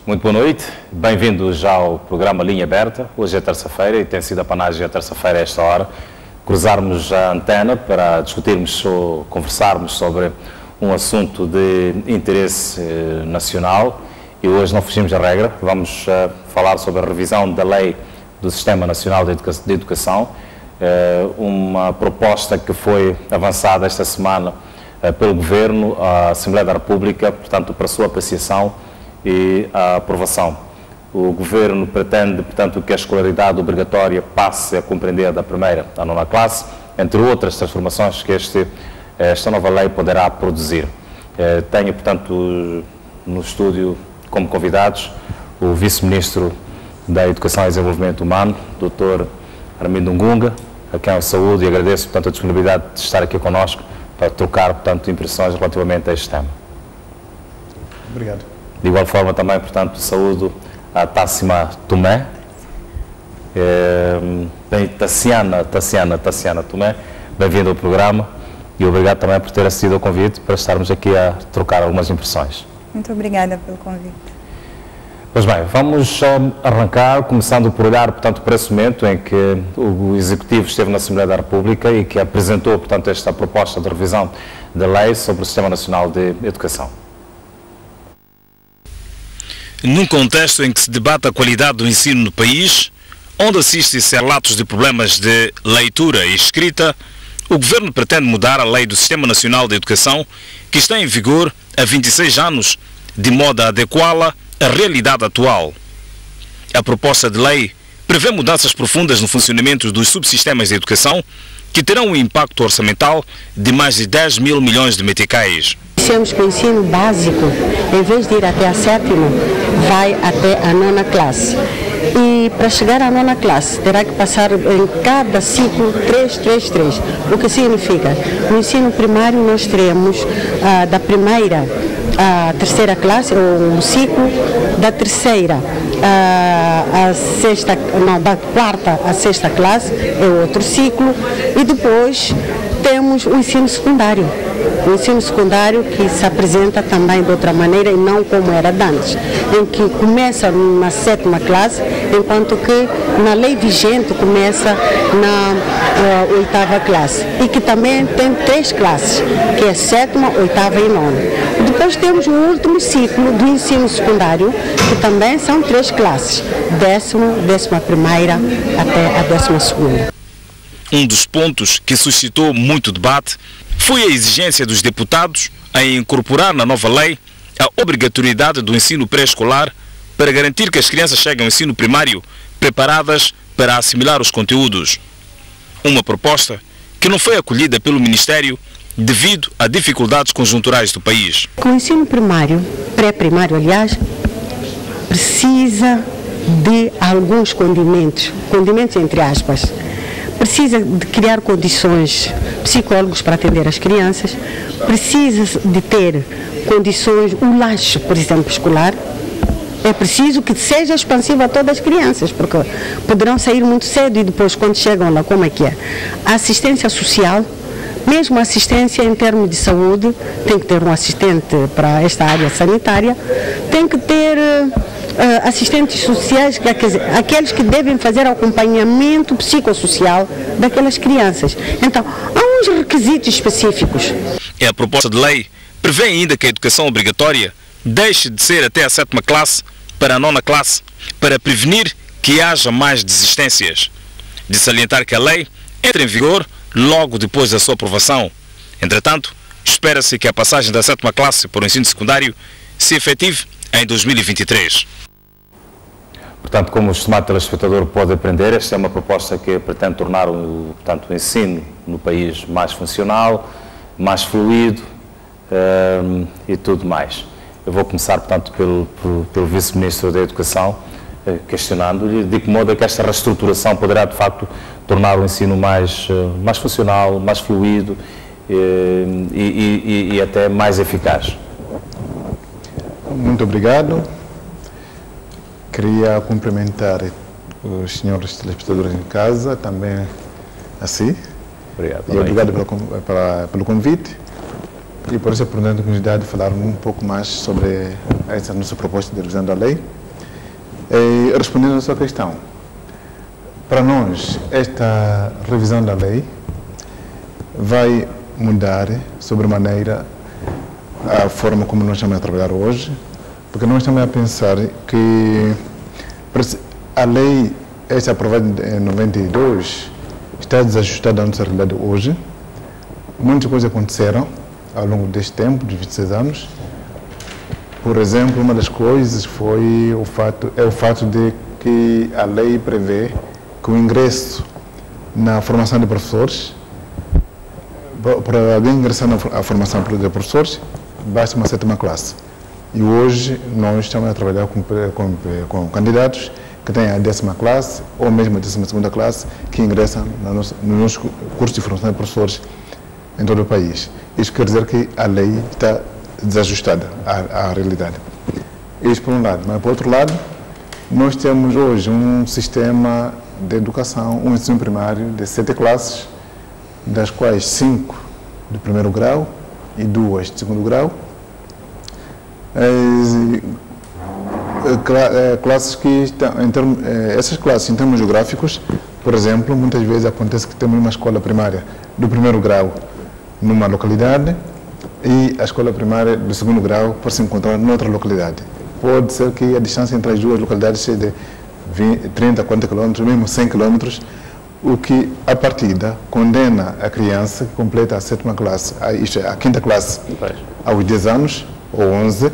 Muito boa noite, bem-vindos ao programa Linha Aberta. Hoje é terça-feira e tem sido a panagem a terça-feira a esta hora. Cruzarmos a antena para discutirmos ou conversarmos sobre um assunto de interesse nacional e hoje não fugimos da regra. Vamos falar sobre a revisão da Lei do Sistema Nacional de Educação, uma proposta que foi avançada esta semana pelo Governo à Assembleia da República, portanto, para a sua apreciação e a aprovação. O Governo pretende, portanto, que a escolaridade obrigatória passe a compreender da primeira à nona classe, entre outras transformações que esta nova lei poderá produzir. Tenho, portanto, no estúdio como convidados o Vice-Ministro da Educação e Desenvolvimento Humano, Dr. Armindo Ngunga, a quem eu saúdo e agradeço, portanto, a disponibilidade de estar aqui connosco para trocar, portanto, impressões relativamente a este tema. Obrigado. De igual forma também, portanto, saúdo a Tássima Tomé, Tassiana Tomé, bem-vindo ao programa e obrigado também por ter assistido ao convite para estarmos aqui a trocar algumas impressões. Muito obrigada pelo convite. Pois bem, vamos arrancar, começando por olhar, portanto, para esse momento em que o Executivo esteve na Assembleia da República e que apresentou, portanto, esta proposta de revisão da lei sobre o Sistema Nacional de Educação. Num contexto em que se debate a qualidade do ensino no país, onde assiste-se a relatos de problemas de leitura e escrita, o Governo pretende mudar a lei do Sistema Nacional de Educação, que está em vigor há 26 anos, de modo a adequá-la à realidade atual. A proposta de lei prevê mudanças profundas no funcionamento dos subsistemas de educação, que terão um impacto orçamental de mais de 10 mil milhões de meticais. Dissemos que o ensino básico, em vez de ir até a sétima, vai até a nona classe. E para chegar à nona classe, terá que passar em cada ciclo 3. O que significa? No ensino primário nós teremos da primeira à terceira classe, ou um ciclo, da terceira à sexta, não, da quarta à sexta classe, é outro ciclo, e depois temos o ensino secundário. O ensino secundário que se apresenta também de outra maneira e não como era antes, em que começa na sétima classe, enquanto que na lei vigente começa na oitava classe, e que também tem 3 classes, que é sétima, oitava e nona. Depois temos o último ciclo do ensino secundário, que também são 3 classes, 10ª primeira até a 12ª. Um dos pontos que suscitou muito debate foi a exigência dos deputados em incorporar na nova lei a obrigatoriedade do ensino pré-escolar para garantir que as crianças cheguem ao ensino primário preparadas para assimilar os conteúdos. Uma proposta que não foi acolhida pelo Ministério devido a dificuldades conjunturais do país. O ensino primário, pré-primário aliás, precisa de alguns condimentos entre aspas. Precisa de criar condições, psicólogos para atender as crianças, precisa de ter condições, o lanche, por exemplo, escolar. É preciso que seja expansivo a todas as crianças, porque poderão sair muito cedo e depois, quando chegam lá, como é que é? A assistência social, mesmo a assistência em termos de saúde, tem que ter um assistente para esta área sanitária, tem que ter assistentes sociais, aqueles que devem fazer acompanhamento psicossocial daquelas crianças. Então, há uns requisitos específicos. A proposta de lei prevê ainda que a educação obrigatória deixe de ser até a 7ª classe para a 9ª classe, para prevenir que haja mais desistências. De salientar que a lei entra em vigor logo depois da sua aprovação. Entretanto, espera-se que a passagem da 7ª classe para o ensino secundário se efetive em 2023. Portanto, como o estimado telespectador pode aprender, esta é uma proposta que pretende tornar o ensino no país mais funcional, mais fluido e tudo mais. Eu vou começar, portanto, pelo Vice-Ministro da Educação, questionando-lhe de que modo é que esta reestruturação poderá, de facto, tornar o ensino mais funcional, mais fluido e até mais eficaz. Muito obrigado. Queria cumprimentar os senhores telespectadores em casa, também assim. Obrigado. E obrigado pelo convite. e por isso é importante a comunidade falar um pouco mais sobre essa nossa proposta de revisão da lei. E, respondendo à sua questão, para nós, esta revisão da lei vai mudar sobremaneira a forma como nós estamos a trabalhar hoje, porque nós estamos a pensar que a lei, esta aprovada em 92, está desajustada à nossa realidade hoje. Muitas coisas aconteceram ao longo deste tempo, de 26 anos. Por exemplo, uma das coisas foi o fato de que a lei prevê que o ingresso na formação de professores, para alguém ingressar na formação de professores, basta uma 7ª classe. E hoje nós estamos a trabalhar com candidatos que têm a 10ª classe ou mesmo a 12ª classe que ingressam no nosso curso de formação de professores em todo o país. Isso quer dizer que a lei está desajustada à realidade. Isso por um lado. Mas por outro lado, nós temos hoje um sistema de educação, um ensino primário de 7 classes, das quais 5 de 1º grau e 2 de 2º grau. Classes que estão, essas classes em termos geográficos, por exemplo, muitas vezes acontece que temos uma escola primária do 1º grau numa localidade e a escola primária do 2º grau pode se encontrar noutra localidade. Pode ser que a distância entre as duas localidades seja de 20, 30, 40 km, mesmo 100 km, o que, a partida, condena a criança que completa a 7ª classe, isto é, a 5ª classe, aos 10 anos, ou 11,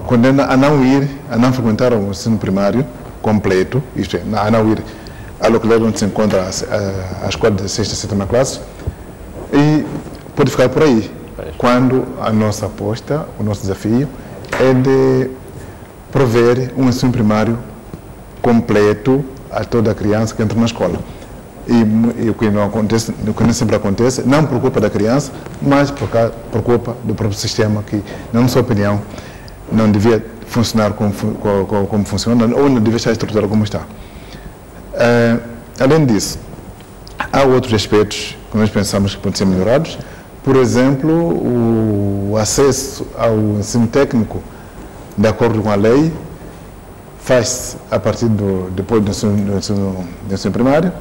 condena a não frequentar o ensino primário completo, isto é, a não ir à localidade onde se encontra a escola de 6ª e 7ª classe, e pode ficar por aí, quando a nossa aposta, o nosso desafio, é de prover um ensino primário completo a toda a criança que entra na escola. E o que não acontece, o que nem sempre acontece, não por culpa da criança, mas por culpa do próprio sistema que, na nossa opinião, não devia funcionar como funciona, ou não devia estar estruturado como está. Além disso, há outros aspectos que nós pensamos que podem ser melhorados. Por exemplo, o acesso ao ensino técnico, de acordo com a lei, faz-se a partir depois do ensino primário,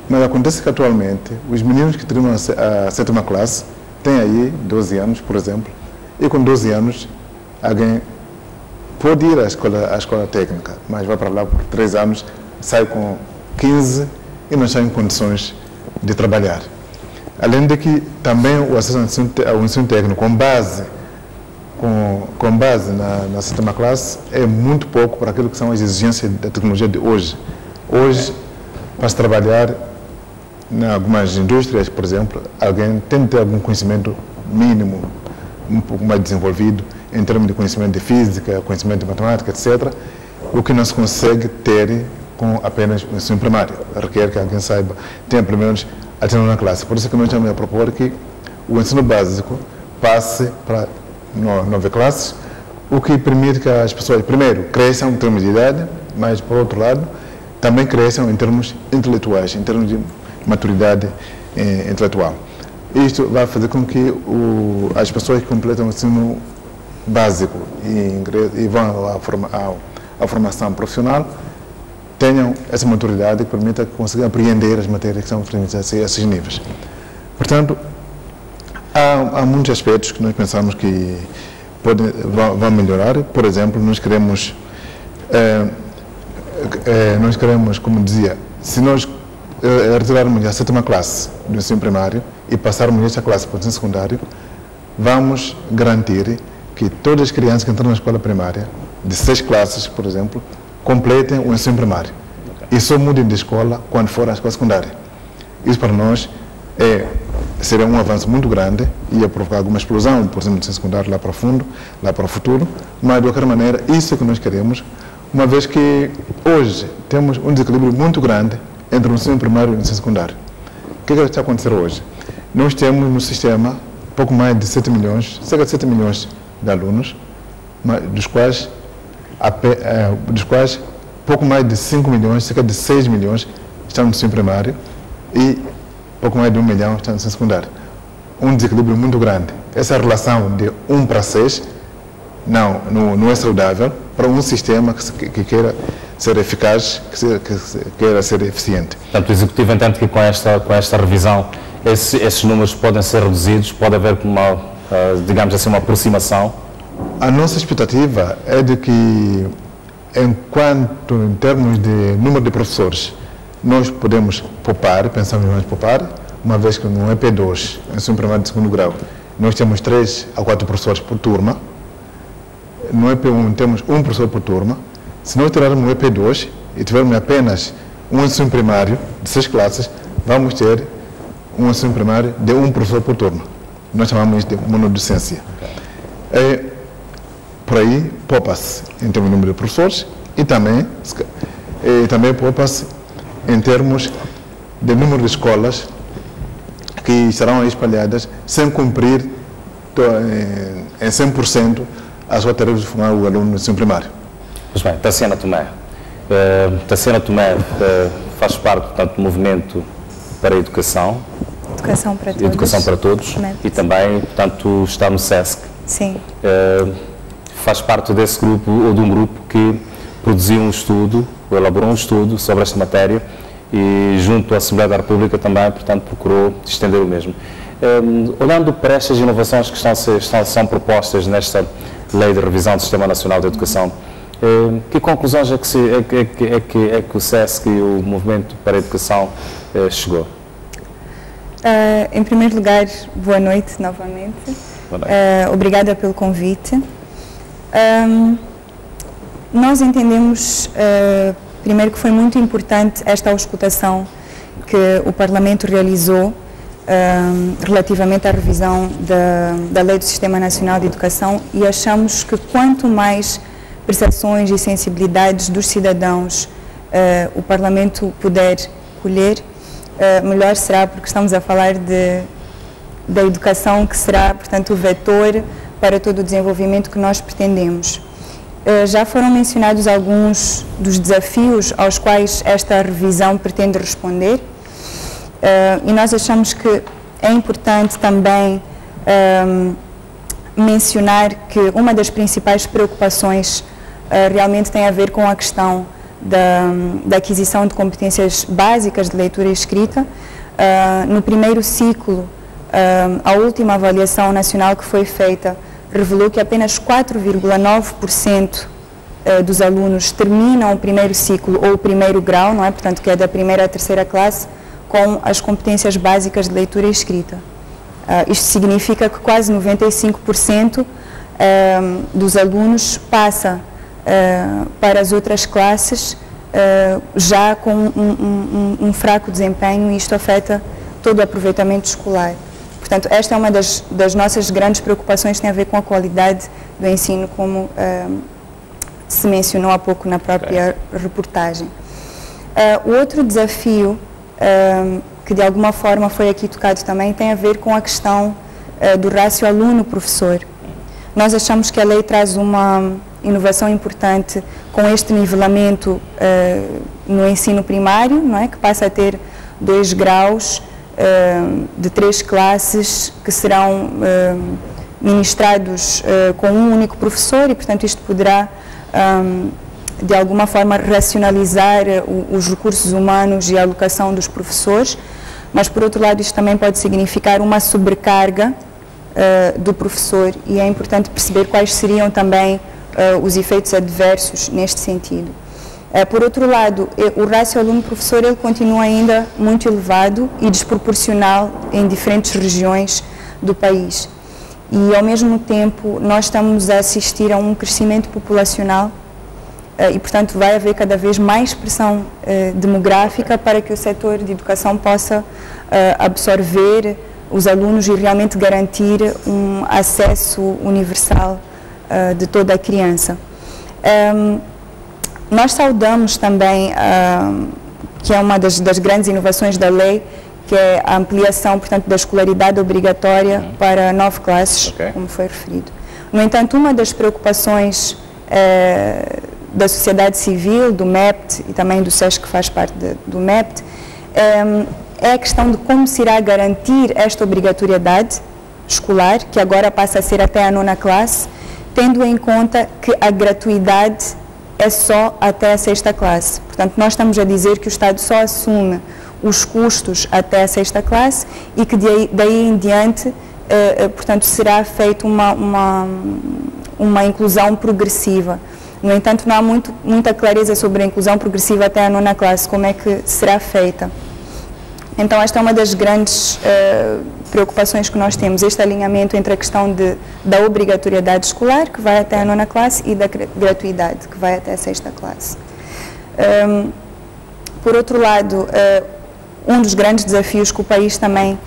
mas acontece que atualmente os meninos que terminam a 7ª classe têm aí 12 anos, por exemplo, e com 12 anos alguém pode ir à escola técnica, mas vai para lá por 3 anos, sai com 15 e não está em condições de trabalhar. Além de que também o acesso ao ensino técnico com base na 7ª classe é muito pouco para aquilo que são as exigências da tecnologia de hoje. Hoje, para se trabalhar em algumas indústrias, por exemplo, alguém tem de ter algum conhecimento mínimo, um pouco mais desenvolvido, em termos de conhecimento de física, conhecimento de matemática, etc., o que não se consegue ter com apenas o ensino primário. Requer que alguém saiba, tenha pelo menos a 9ª classe. Por isso que nós estamos a propor que o ensino básico passe para 9 classes, o que permite que as pessoas, primeiro, cresçam em termos de idade, mas, por outro lado, também cresçam em termos intelectuais, em termos de maturidade intelectual. Isto vai fazer com que as pessoas que completam o ensino básico e vão à formação profissional tenham essa maturidade que permita que consigam apreender as matérias que são transmitidas a esses níveis. Portanto, há muitos aspectos que nós pensamos que vão melhorar. Por exemplo, nós queremos, como dizia, se nós retirarmos a 7ª classe do ensino primário e passarmos esta classe para o ensino secundário, vamos garantir que todas as crianças que entram na escola primária, de 6 classes, por exemplo, completem o ensino primário. E só mudem de escola quando for à escola secundária. Isso para nós seria um avanço muito grande, ia provocar alguma explosão, por exemplo, do ensino secundário lá para o fundo, lá para o futuro, mas de qualquer maneira, isso é que nós queremos, uma vez que hoje temos um desequilíbrio muito grande entre o ensino primário e o ensino secundário. O que está acontecendo hoje? Nós temos no sistema pouco mais de 7 milhões, cerca de 7 milhões de alunos, dos quais pouco mais de 5 milhões, cerca de 6 milhões estão no ensino primário e pouco mais de 1 milhão estão no ensino secundário. um desequilíbrio muito grande. Essa relação de 1 para 6 não é saudável para um sistema que queira ser eficaz, que queira ser eficiente. Portanto, o Executivo entende que com esta revisão esses números podem ser reduzidos, pode haver uma, digamos assim, uma aproximação? A nossa expectativa é de que, enquanto em termos de número de professores, nós podemos poupar, pensamos mais poupar, uma vez que no EP2, ensino primário de segundo grau, nós temos 3 a 4 professores por turma, no EP1 temos 1 professor por turma. Se nós tirarmos o EP2 e tivermos apenas um ensino primário de 6 classes, vamos ter um ensino primário de 1 professor por turma. Nós chamamos de monodocência. Por aí, poupa-se em termos de número de professores e também poupa-se em termos de número de escolas que estarão aí espalhadas sem cumprir em 100% a sua tarefa de formar o aluno no ensino primário. Pois bem, Tassiana Tomé. Tassiana Tomé faz parte, portanto, do movimento para a educação. Educação para todos. Educação para todos. E também, portanto, está no SESC. Sim. Faz parte desse grupo, ou de um grupo que produziu um estudo, elaborou um estudo sobre esta matéria e, junto à Assembleia da República, também, portanto, procurou estender o mesmo. Olhando para estas inovações que são propostas nesta Lei de Revisão do Sistema Nacional de Educação, que conclusões é que o SESC e o Movimento para a Educação chegou? Em primeiro lugar, boa noite novamente. Boa noite. Obrigada pelo convite. Nós entendemos, primeiro, que foi muito importante esta auscultação que o Parlamento realizou relativamente à revisão da Lei do Sistema Nacional de Educação, e achamos que quanto mais percepções e sensibilidades dos cidadãos o Parlamento puder colher, melhor será, porque estamos a falar da educação que será, portanto, o vetor para todo o desenvolvimento que nós pretendemos. Já foram mencionados alguns dos desafios aos quais esta revisão pretende responder, e nós achamos que é importante também mencionar que uma das principais preocupações realmente tem a ver com a questão da aquisição de competências básicas de leitura e escrita. No primeiro ciclo, a última avaliação nacional que foi feita revelou que apenas 4,9% dos alunos terminam o primeiro ciclo ou o primeiro grau, não é? Portanto, que é da primeira à terceira classe, com as competências básicas de leitura e escrita. Isto significa que quase 95% dos alunos passa para as outras classes já com um fraco desempenho, e isto afeta todo o aproveitamento escolar. Portanto, esta é uma das nossas grandes preocupações, que tem a ver com a qualidade do ensino, como se mencionou há pouco na própria reportagem. O outro desafio, que de alguma forma foi aqui tocado também, tem a ver com a questão do rácio aluno-professor. Nós achamos que a lei traz uma inovação importante com este nivelamento no ensino primário, não é? Que passa a ter 2 graus de 3 classes que serão ministrados com um único professor, e, portanto, isto poderá de alguma forma racionalizar os recursos humanos e a alocação dos professores, mas, por outro lado, isto também pode significar uma sobrecarga do professor, e é importante perceber quais seriam também os efeitos adversos neste sentido. Por outro lado, o rácio aluno-professor ele continua ainda muito elevado e desproporcional em diferentes regiões do país. E, ao mesmo tempo, nós estamos a assistir a um crescimento populacional e, portanto, vai haver cada vez mais pressão demográfica para que o setor de educação possa absorver os alunos e realmente garantir um acesso universal de toda a criança. Nós saudamos também, que é uma das grandes inovações da lei, que é a ampliação, portanto, da escolaridade obrigatória para 9 classes, como foi referido. No entanto, uma das preocupações da sociedade civil, do MEPT e também do SESC, que faz parte do MEPT, é a questão de como se irá garantir esta obrigatoriedade escolar, que agora passa a ser até a 9ª classe, tendo em conta que a gratuidade é só até a 6ª classe. Portanto, nós estamos a dizer que o Estado só assume os custos até a 6ª classe e que daí em diante, portanto, será feita uma inclusão progressiva. No entanto, não há muita clareza sobre a inclusão progressiva até a 9ª classe, como é que será feita. Então, esta é uma das grandes preocupações que nós temos, este alinhamento entre a questão da obrigatoriedade escolar, que vai até a 9ª classe, e da gratuidade, que vai até a 6ª classe. Por outro lado, um dos grandes desafios que o país também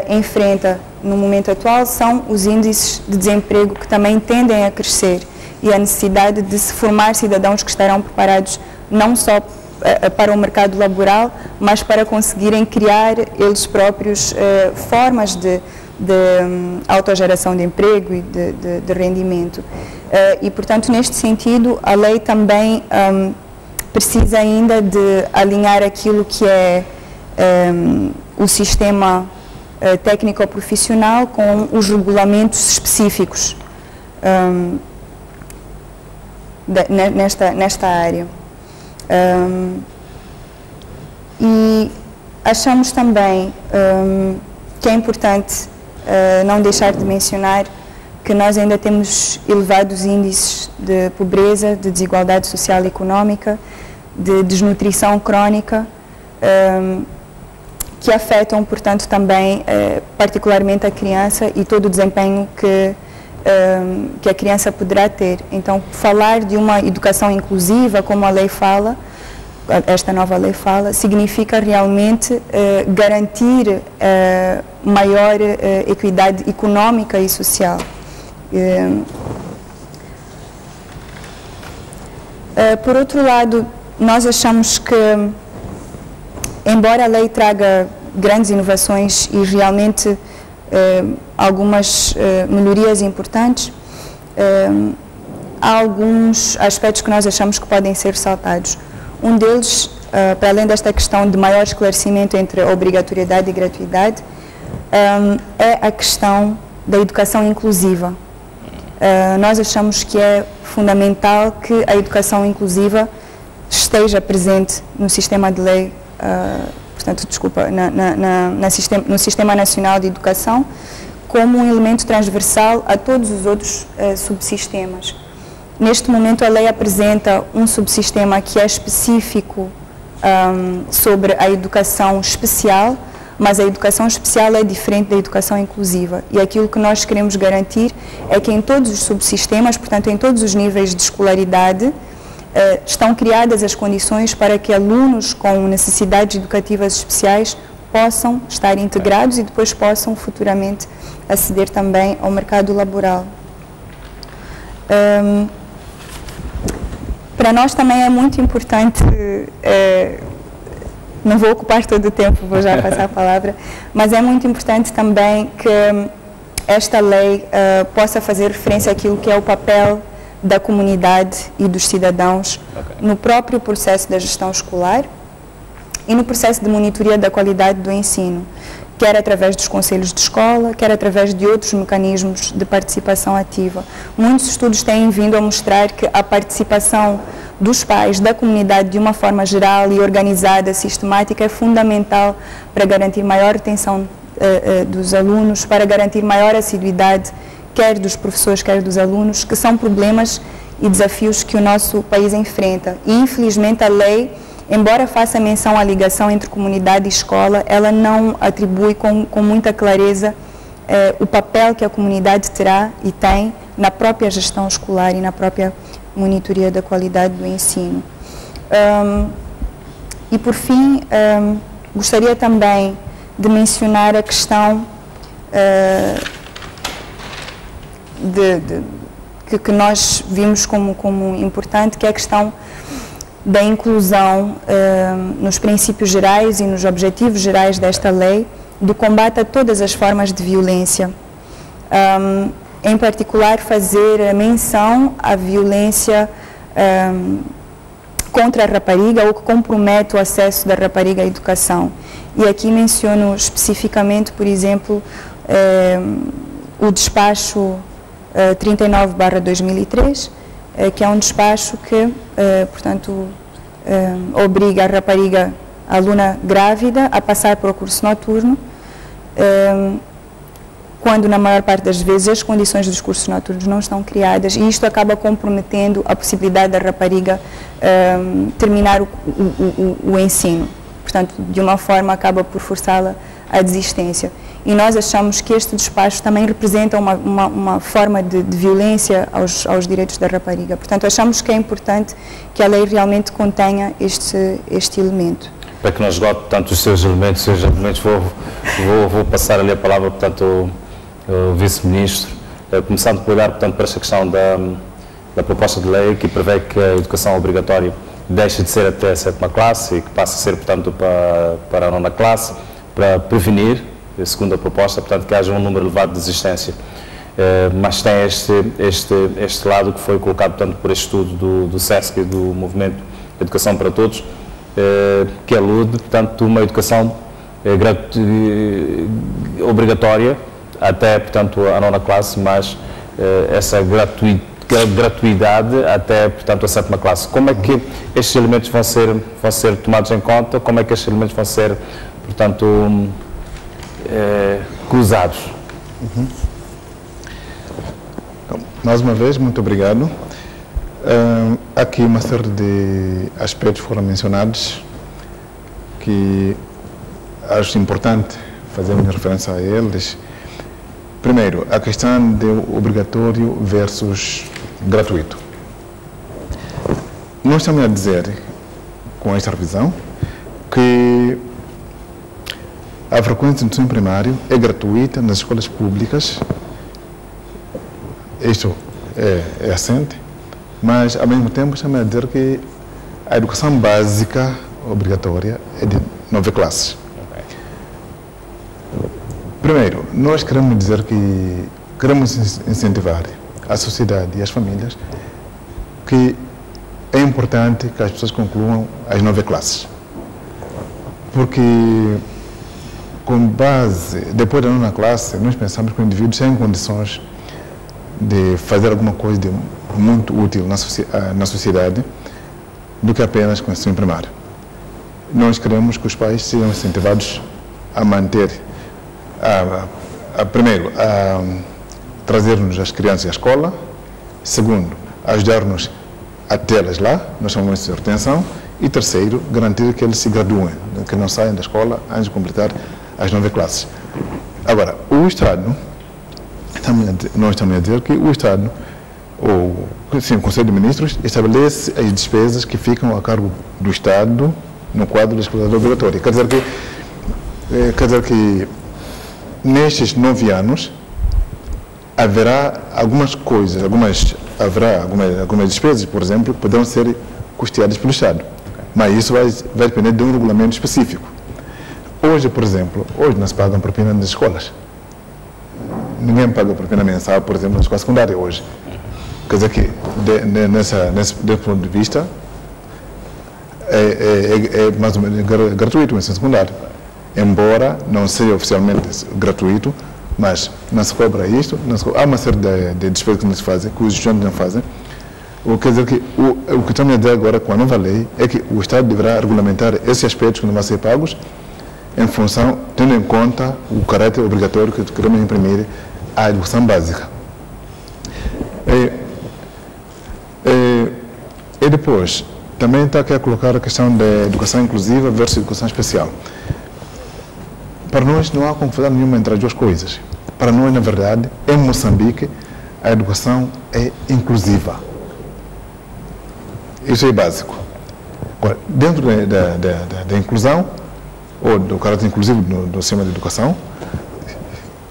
enfrenta no momento atual são os índices de desemprego, que também tendem a crescer, e a necessidade de se formar cidadãos que estarão preparados não só para o mercado laboral, mas para conseguirem criar eles próprios formas de autogeração de emprego e de rendimento. E, portanto, neste sentido, a lei também precisa ainda de alinhar aquilo que é o sistema técnico-profissional com os regulamentos específicos nesta área. E achamos também que é importante não deixar de mencionar que nós ainda temos elevados índices de pobreza, de desigualdade social e económica, de desnutrição crónica, que afetam, portanto, também particularmente a criança e todo o desempenho que a criança poderá ter. Então, falar de uma educação inclusiva, como a lei fala, esta nova lei fala, significa realmente garantir maior equidade económica e social. Por outro lado, nós achamos que, embora a lei traga grandes inovações e realmente algumas melhorias importantes, há alguns aspectos que nós achamos que podem ser ressaltados. Um deles, para além desta questão de maior esclarecimento entre a obrigatoriedade e gratuidade, é a questão da educação inclusiva. Nós achamos que é fundamental que a educação inclusiva esteja presente no sistema de lei, no Sistema Nacional de Educação, como um elemento transversal a todos os outros subsistemas. Neste momento, a lei apresenta um subsistema que é específico sobre a educação especial, mas a educação especial é diferente da educação inclusiva. E aquilo que nós queremos garantir é que em todos os subsistemas, portanto, em todos os níveis de escolaridade, estão criadas as condições para que alunos com necessidades educativas especiais possam estar integrados e depois possam futuramente aceder também ao mercado laboral. Para nós também é muito importante, não vou ocupar todo o tempo, vou já passar a palavra, mas é muito importante também que esta lei possa fazer referência àquilo que é o papel da comunidade e dos cidadãos no próprio processo da gestão escolar e no processo de monitoria da qualidade do ensino, quer através dos conselhos de escola, quer através de outros mecanismos de participação ativa. Muitos estudos têm vindo a mostrar que a participação dos pais, da comunidade, de uma forma geral e organizada, sistemática, é fundamental para garantir maior retenção dos alunos, para garantir maior assiduidade, quer dos professores, quer dos alunos, que são problemas e desafios que o nosso país enfrenta. E, infelizmente, a lei, embora faça menção à ligação entre comunidade e escola, ela não atribui com muita clareza o papel que a comunidade terá e tem na própria gestão escolar e na própria monitoria da qualidade do ensino. E, por fim, gostaria também de mencionar a questão que nós vimos como importante, que é a questão da inclusão nos princípios gerais e nos objetivos gerais desta lei, do combate a todas as formas de violência. Em particular, fazer menção à violência contra a rapariga ou que compromete o acesso da rapariga à educação. E aqui menciono especificamente, por exemplo, o despacho 39/2003, que é um despacho que, portanto, obriga a rapariga, a aluna grávida, a passar para o curso noturno, quando na maior parte das vezes as condições dos cursos noturnos não estão criadas, e isto acaba comprometendo a possibilidade da rapariga terminar o ensino. Portanto, de uma forma acaba por forçá-la à desistência. E nós achamos que este despacho também representa uma forma de violência aos direitos da rapariga. Portanto, achamos que é importante que a lei realmente contenha este elemento. Para que não esgote tanto os seus elementos, vou passar ali a palavra, portanto, ao vice-ministro, começando por olhar, portanto, para esta questão da proposta de lei que prevê que a educação obrigatória deixe de ser até a 7ª classe e que passe a ser, portanto, para a 9ª classe, para prevenir, segundo a proposta, portanto, que haja um número elevado de desistência. Mas tem este lado que foi colocado, portanto, por este estudo do SESC e do Movimento Educação para Todos, que alude, portanto, uma educação obrigatória até, portanto, a 9ª classe, mas essa gratuidade até, portanto, a 7ª classe. Como é que estes elementos vão ser tomados em conta? Como é que estes elementos vão ser, portanto, cruzados? Mais uma vez, muito obrigado. Aqui uma série de aspectos foram mencionados que acho importante fazermos referência a eles. Primeiro, a questão do obrigatório versus gratuito. Nós estamos a dizer, com esta revisão, que a frequência do ensino primário é gratuita nas escolas públicas. Isto é assente, mas, ao mesmo tempo, estamos a dizer que a educação básica obrigatória é de 9 classes. Primeiro, nós queremos dizer que queremos incentivar a sociedade e as famílias que é importante que as pessoas concluam as 9 classes. Porque, com base, depois da 9ª classe, nós pensamos que o indivíduo tem condições de fazer alguma coisa de muito útil na sociedade do que apenas com o ensino primário. Nós queremos que os pais sejam incentivados a manter, primeiro, a trazer-nos as crianças à escola, segundo, ajudar-nos a tê-las lá, nós chamamos de retenção, e terceiro, garantir que eles se graduem, que não saiam da escola antes de completar as 9 classes. Agora, o Estado, nós estamos a dizer que o Estado, ou sim, o Conselho de Ministros, estabelece as despesas que ficam a cargo do Estado no quadro da escola obrigatória. Quer dizer que nestes 9 anos haverá algumas coisas, haverá algumas despesas, por exemplo, que poderão ser custeadas pelo Estado. Mas isso vai depender de um regulamento específico. Hoje, por exemplo, não se pagam propina nas escolas. Ninguém paga propina mensal, por exemplo, na escola secundária hoje. Quer dizer que, nesse ponto de vista, é mais ou menos gratuito o ensino secundário. Embora não seja oficialmente gratuito, mas não se cobra isto, há uma série de despesas que não se fazem, que os estudantes não fazem. Quer dizer que o que estamos a dizer agora com a nova lei é que o Estado deverá regulamentar esses aspectos que não vão ser pagos em função, tendo em conta o caráter obrigatório que queremos imprimir à educação básica. E depois, também está aqui a colocar a questão da educação inclusiva versus educação especial. Para nós não há confusão nenhuma entre as duas coisas. Para nós, na verdade, em Moçambique, a educação é inclusiva. Isso é básico. Agora, dentro da inclusão, ou do caráter inclusivo do sistema de educação,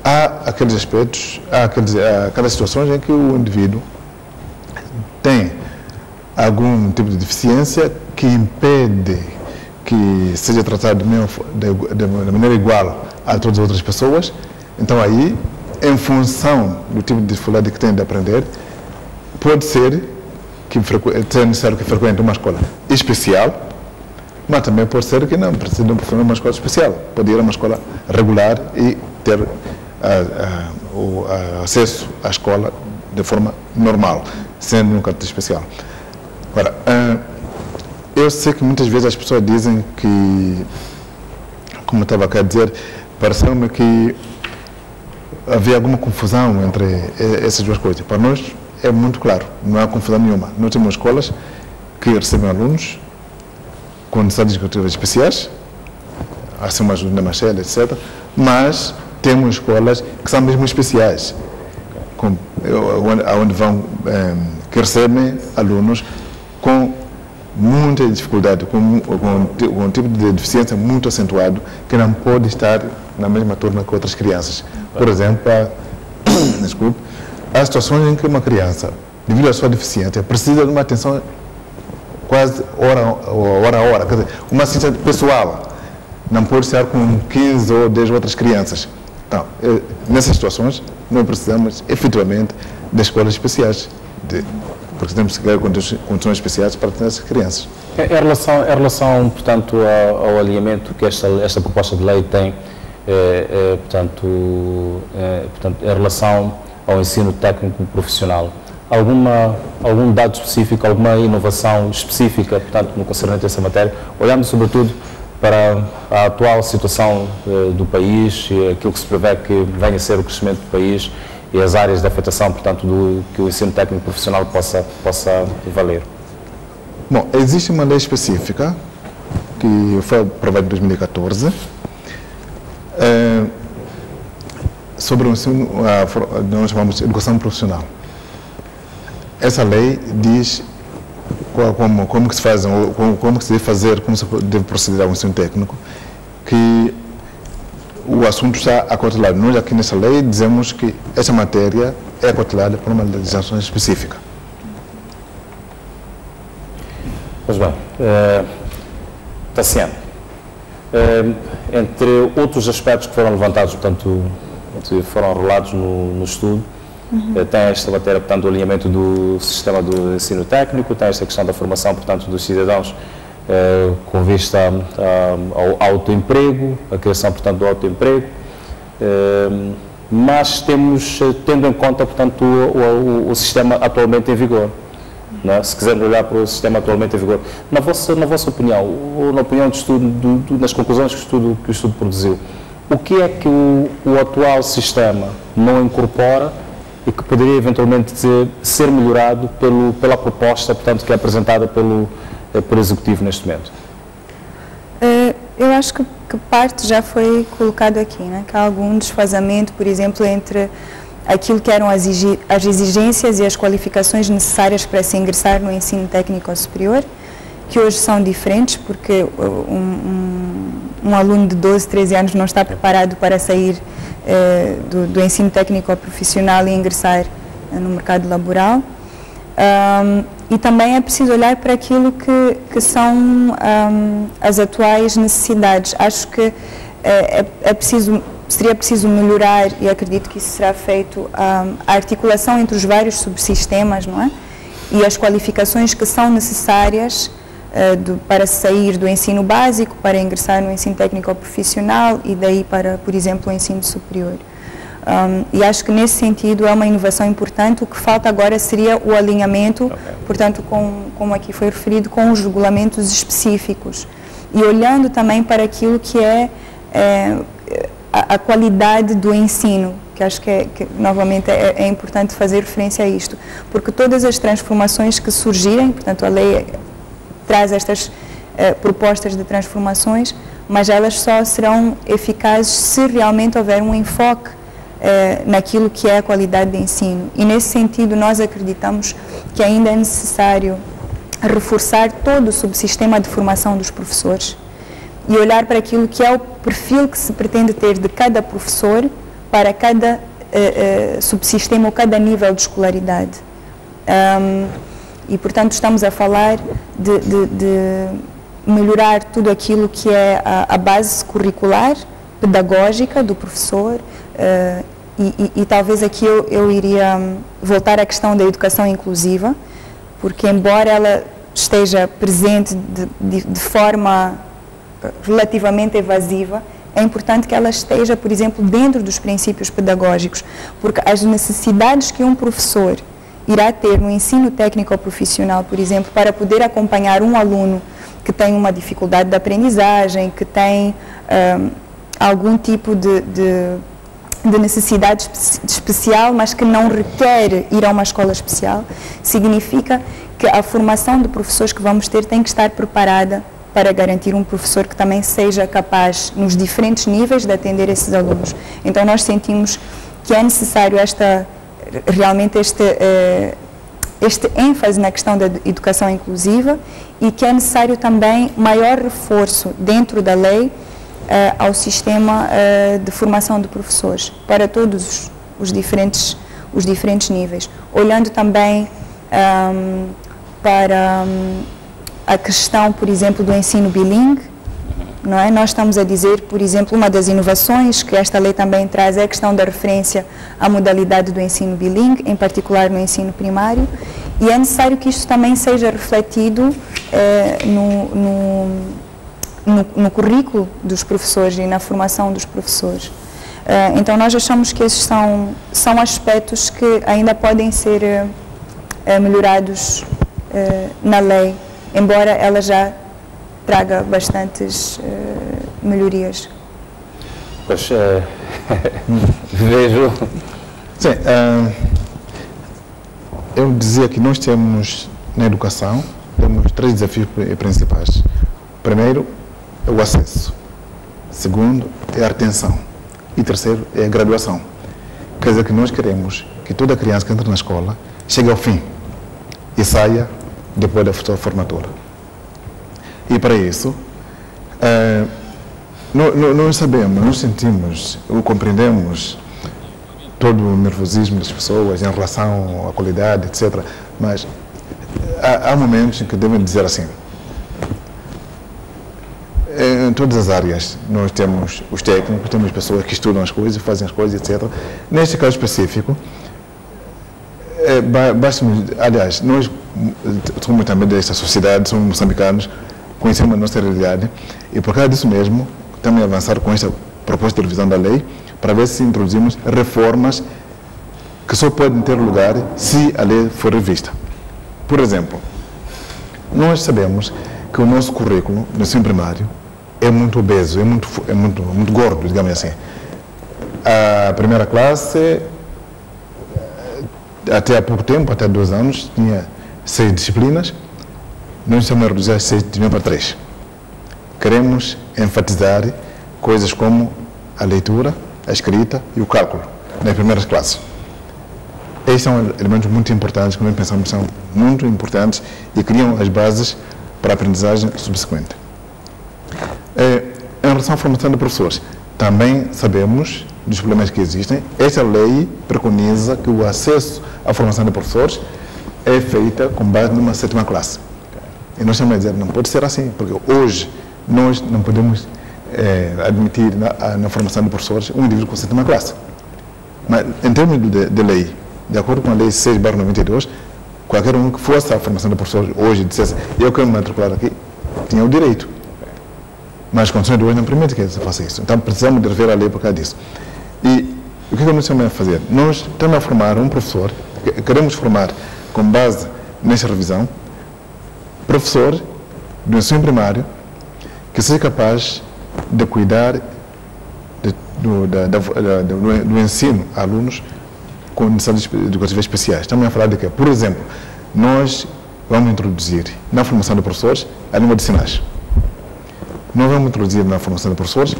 há aqueles aspectos, há aquelas situações em que o indivíduo tem algum tipo de deficiência que impede que seja tratado de maneira igual a todas as outras pessoas. Então aí, em função do tipo de dificuldade que tem de aprender, pode ser que seja necessário que frequente uma escola especial, mas também pode ser que não precise de uma escola especial. Pode ir a uma escola regular e ter o acesso à escola de forma normal, sem nenhum caráter especial. Agora, eu sei que muitas vezes as pessoas dizem que, como eu estava aqui a dizer, pareceu-me que havia alguma confusão entre essas duas coisas. Para nós é muito claro, não há confusão nenhuma. Nós temos escolas que recebem alunos com necessidades educativas especiais, assim como a Júlia Machel, etc., mas temos escolas que são mesmo especiais, onde vão, que recebem alunos com muita dificuldade, com um tipo de deficiência muito acentuado, que não pode estar na mesma turma que outras crianças. Por exemplo, há situações em que uma criança, devido à sua deficiência, precisa de uma atenção quase hora a hora, quer dizer, uma assistência pessoal. Não pode estar com 15 ou 10 outras crianças. Então, nessas situações, nós precisamos, efetivamente, de escolas especiais, porque temos que criar condições especiais para essas crianças. Em relação portanto, ao alinhamento que esta proposta de lei tem, portanto, em relação ao ensino técnico profissional, algum dado específico, alguma inovação específica, portanto, no concernente a essa matéria, olhando sobretudo para a atual situação do país e aquilo que se prevê que venha a ser o crescimento do país e as áreas de afetação, portanto, que o ensino técnico profissional possa valer? Bom, existe uma lei específica que foi aprovada em 2014 sobre o ensino, nós chamamos de educação profissional. Essa lei diz como que se faz, como que se deve fazer, como se deve proceder ao ensino técnico, que o assunto está acautelado. Nós aqui nessa lei dizemos que essa matéria é acautelada por uma legislação específica. Pois bem, Tassiano, entre outros aspectos que foram levantados, portanto, foram arrolados no estudo, tem esta matéria, portanto, do alinhamento do sistema do ensino técnico, tem esta questão da formação, portanto, dos cidadãos com vista ao autoemprego, a criação, portanto, do autoemprego, mas tendo em conta, portanto, o sistema atualmente em vigor. Não é? Se quisermos olhar para o sistema atualmente em vigor, na vossa opinião, ou na opinião do estudo, nas conclusões que o estudo produziu, o que é que o atual sistema não incorpora e que poderia eventualmente ser melhorado pela proposta, portanto, que é apresentada pelo Executivo neste momento? Eu acho que parte já foi colocado aqui, né? Que há algum desfazamento, por exemplo, entre aquilo que eram as exigências e as qualificações necessárias para se ingressar no ensino técnico superior, que hoje são diferentes, porque um aluno de 12, 13 anos não está preparado para sair do ensino técnico profissional e ingressar no mercado laboral. E também é preciso olhar para aquilo que são as atuais necessidades. Acho que seria preciso melhorar, e acredito que isso será feito, a articulação entre os vários subsistemas, não é? E as qualificações que são necessárias para sair do ensino básico, para ingressar no ensino técnico profissional e daí para, por exemplo, o ensino superior. E acho que nesse sentido é uma inovação importante. O que falta agora seria o alinhamento, portanto, como aqui foi referido, com os regulamentos específicos. E olhando também para aquilo que é a qualidade do ensino, que acho que novamente é importante fazer referência a isto, porque todas as transformações que surgirem, portanto a lei traz estas propostas de transformações, mas elas só serão eficazes se realmente houver um enfoque naquilo que é a qualidade de ensino. E nesse sentido nós acreditamos que ainda é necessário reforçar todo o subsistema de formação dos professores e olhar para aquilo que é o perfil que se pretende ter de cada professor para cada subsistema ou cada nível de escolaridade. E, portanto, estamos a falar de melhorar tudo aquilo que é a base curricular, pedagógica do professor, e talvez aqui eu iria voltar à questão da educação inclusiva, porque embora ela esteja presente de forma relativamente evasiva, é importante que ela esteja, por exemplo, dentro dos princípios pedagógicos, porque as necessidades que um professor irá ter no ensino técnico ou profissional, por exemplo, para poder acompanhar um aluno que tem uma dificuldade de aprendizagem, que tem algum tipo de necessidade especial, mas que não requer ir a uma escola especial, significa que a formação de professores que vamos ter tem que estar preparada para garantir um professor que também seja capaz, nos diferentes níveis, de atender esses alunos. Então, nós sentimos que é necessário realmente este ênfase na questão da educação inclusiva e que é necessário também maior reforço dentro da lei ao sistema de formação de professores para todos os diferentes níveis. Olhando também para a questão, por exemplo, do ensino bilingue, não é? Nós estamos a dizer, por exemplo, uma das inovações que esta lei também traz é a questão da referência à modalidade do ensino bilingue, em particular no ensino primário, e é necessário que isto também seja refletido no currículo dos professores e na formação dos professores. Então, nós achamos que esses são aspectos que ainda podem ser melhorados na lei, embora ela já traga bastantes melhorias. Pois, vejo... Sim, eu dizia que nós temos, na educação, temos 3 desafios principais. Primeiro, é o acesso. Segundo, é a retenção. E terceiro, é a graduação. Quer dizer que nós queremos que toda criança que entra na escola chegue ao fim e saia depois da sua formatura. E para isso, nós sabemos, nós sentimos, compreendemos todo o nervosismo das pessoas em relação à qualidade, etc. Mas há momentos em que devem dizer assim, em todas as áreas nós temos os técnicos, temos pessoas que estudam as coisas, fazem as coisas, etc. Neste caso específico, aliás, nós somos também desta sociedade, somos moçambicanos, conhecemos a nossa realidade e por causa disso mesmo estamos a avançar com esta proposta de revisão da lei para ver se introduzimos reformas que só podem ter lugar se a lei for revista. Por exemplo, nós sabemos que o nosso currículo no ensino primário é muito obeso, é muito gordo, digamos assim. A primeira classe, até há pouco tempo, até 2 anos, tinha 6 disciplinas. Nós estamos a reduzir as 6 para 3. Queremos enfatizar coisas como a leitura, a escrita e o cálculo nas primeiras classes. Estes são elementos muito importantes que nós pensamos que são muito importantes e criam as bases para a aprendizagem subsequente. Em relação à formação de professores, também sabemos dos problemas que existem. Esta lei preconiza que o acesso à formação de professores é feita com base numa 7ª classe. E nós estamos a dizer, não pode ser assim, porque hoje nós não podemos admitir na formação de professores um indivíduo com 7ª classe. Mas, em termos de lei, de acordo com a lei 6/92, qualquer um que fosse à formação de professores hoje dissesse, eu quero me matricular aqui, tinha o direito. Mas as condições de hoje não permitem que se faça isso. Então, precisamos de rever a lei por causa disso. E o que nós estamos a fazer? Nós estamos a formar um professor, queremos formar, com base nesta revisão, professor do ensino primário que seja capaz de cuidar do ensino a alunos com necessidades educativas especiais. Estamos a falar de que, por exemplo, nós vamos introduzir na formação de professores a língua de sinais. Nós vamos introduzir na formação de professores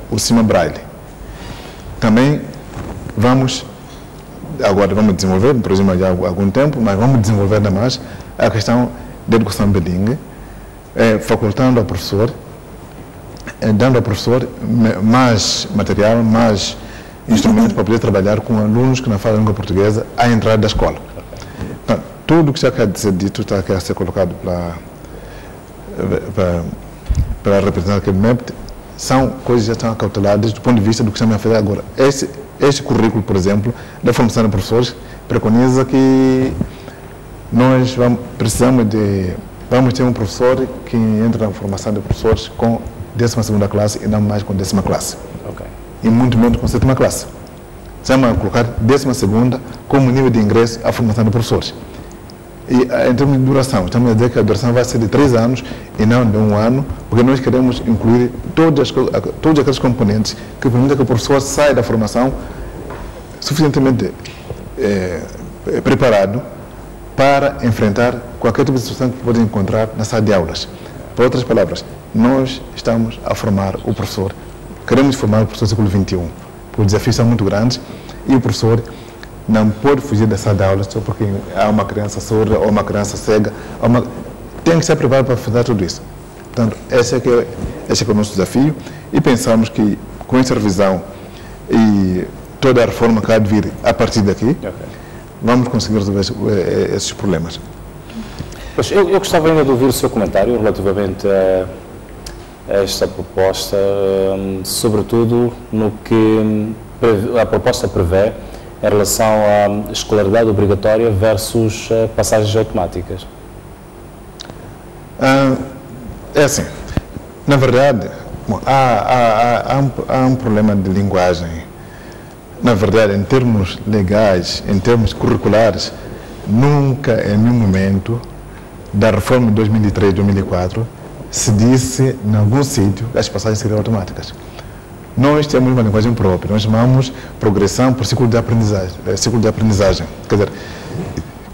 o sistema Braille. Também agora vamos desenvolver, por exemplo, já há algum tempo, mas vamos desenvolver ainda mais a questão da educação bilingue, facultando ao professor, dando ao professor mais material, mais instrumentos para poder trabalhar com alunos que não falam língua portuguesa à entrada da escola. Então, tudo que já quer ser dito está a ser colocado para representar aquele MEP, são coisas que já estão acauteladas do ponto de vista do que estamos a fazer agora. Este currículo, por exemplo, da formação de professores, preconiza que nós vamos ter um professor que entra na formação de professores com 12ª classe e não mais com 10ª classe. Ok. E muito menos com 7ª classe. Estamos a colocar 12ª como nível de ingresso à formação de professores. E em termos de duração, estamos a dizer que a duração vai ser de 3 anos e não de 1 ano, porque nós queremos incluir todos aqueles componentes que permitem que o professor saia da formação suficientemente preparado para enfrentar qualquer tipo de situação que pode encontrar na sala de aulas. Por outras palavras, nós estamos a formar o professor, queremos formar o professor do século XXI, porque os desafios são muito grandes e o professor não pode fugir da sala de aulas só porque há uma criança surda ou uma criança cega. Tem que estar preparado para fazer tudo isso. Portanto, esse é que é o nosso desafio e pensamos que com essa revisão e toda a reforma que há de vir a partir daqui, vamos conseguir resolver esses problemas. Pois, eu gostava ainda de ouvir o seu comentário relativamente a esta proposta, sobretudo no que a proposta prevê em relação à escolaridade obrigatória versus passagens automáticas. É assim, na verdade, bom, há um problema de linguagem. Na verdade, em termos legais, em termos curriculares, nunca em nenhum momento da reforma de 2003 e 2004 se disse, em algum sítio, que as passagens seriam automáticas. Nós temos uma linguagem própria, nós chamamos progressão por ciclo de aprendizagem.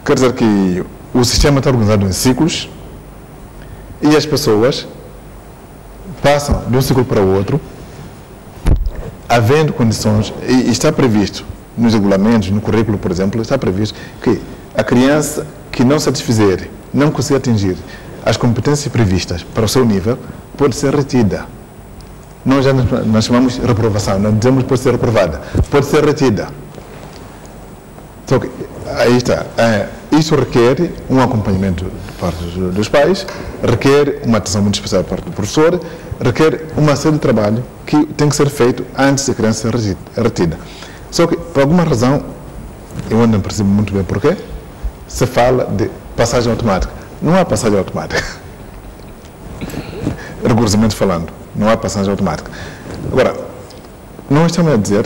Quer dizer que o sistema está organizado em ciclos e as pessoas passam de um ciclo para o outro, havendo condições, e está previsto nos regulamentos, no currículo, por exemplo, está previsto que a criança que não satisfizer, não conseguir atingir as competências previstas para o seu nível, pode ser retida. Nós chamamos de reprovação, não dizemos que pode ser reprovada, pode ser retida. Só que, aí está, isso requer um acompanhamento por parte dos pais, requer uma atenção muito especial por parte do professor, requer uma série de trabalho que tem que ser feito antes da criança ser retida. Só que, por alguma razão, eu ainda não percebo muito bem porquê, se fala de passagem automática. Não há passagem automática. Rigorosamente falando, não há passagem automática. Agora, nós estamos a dizer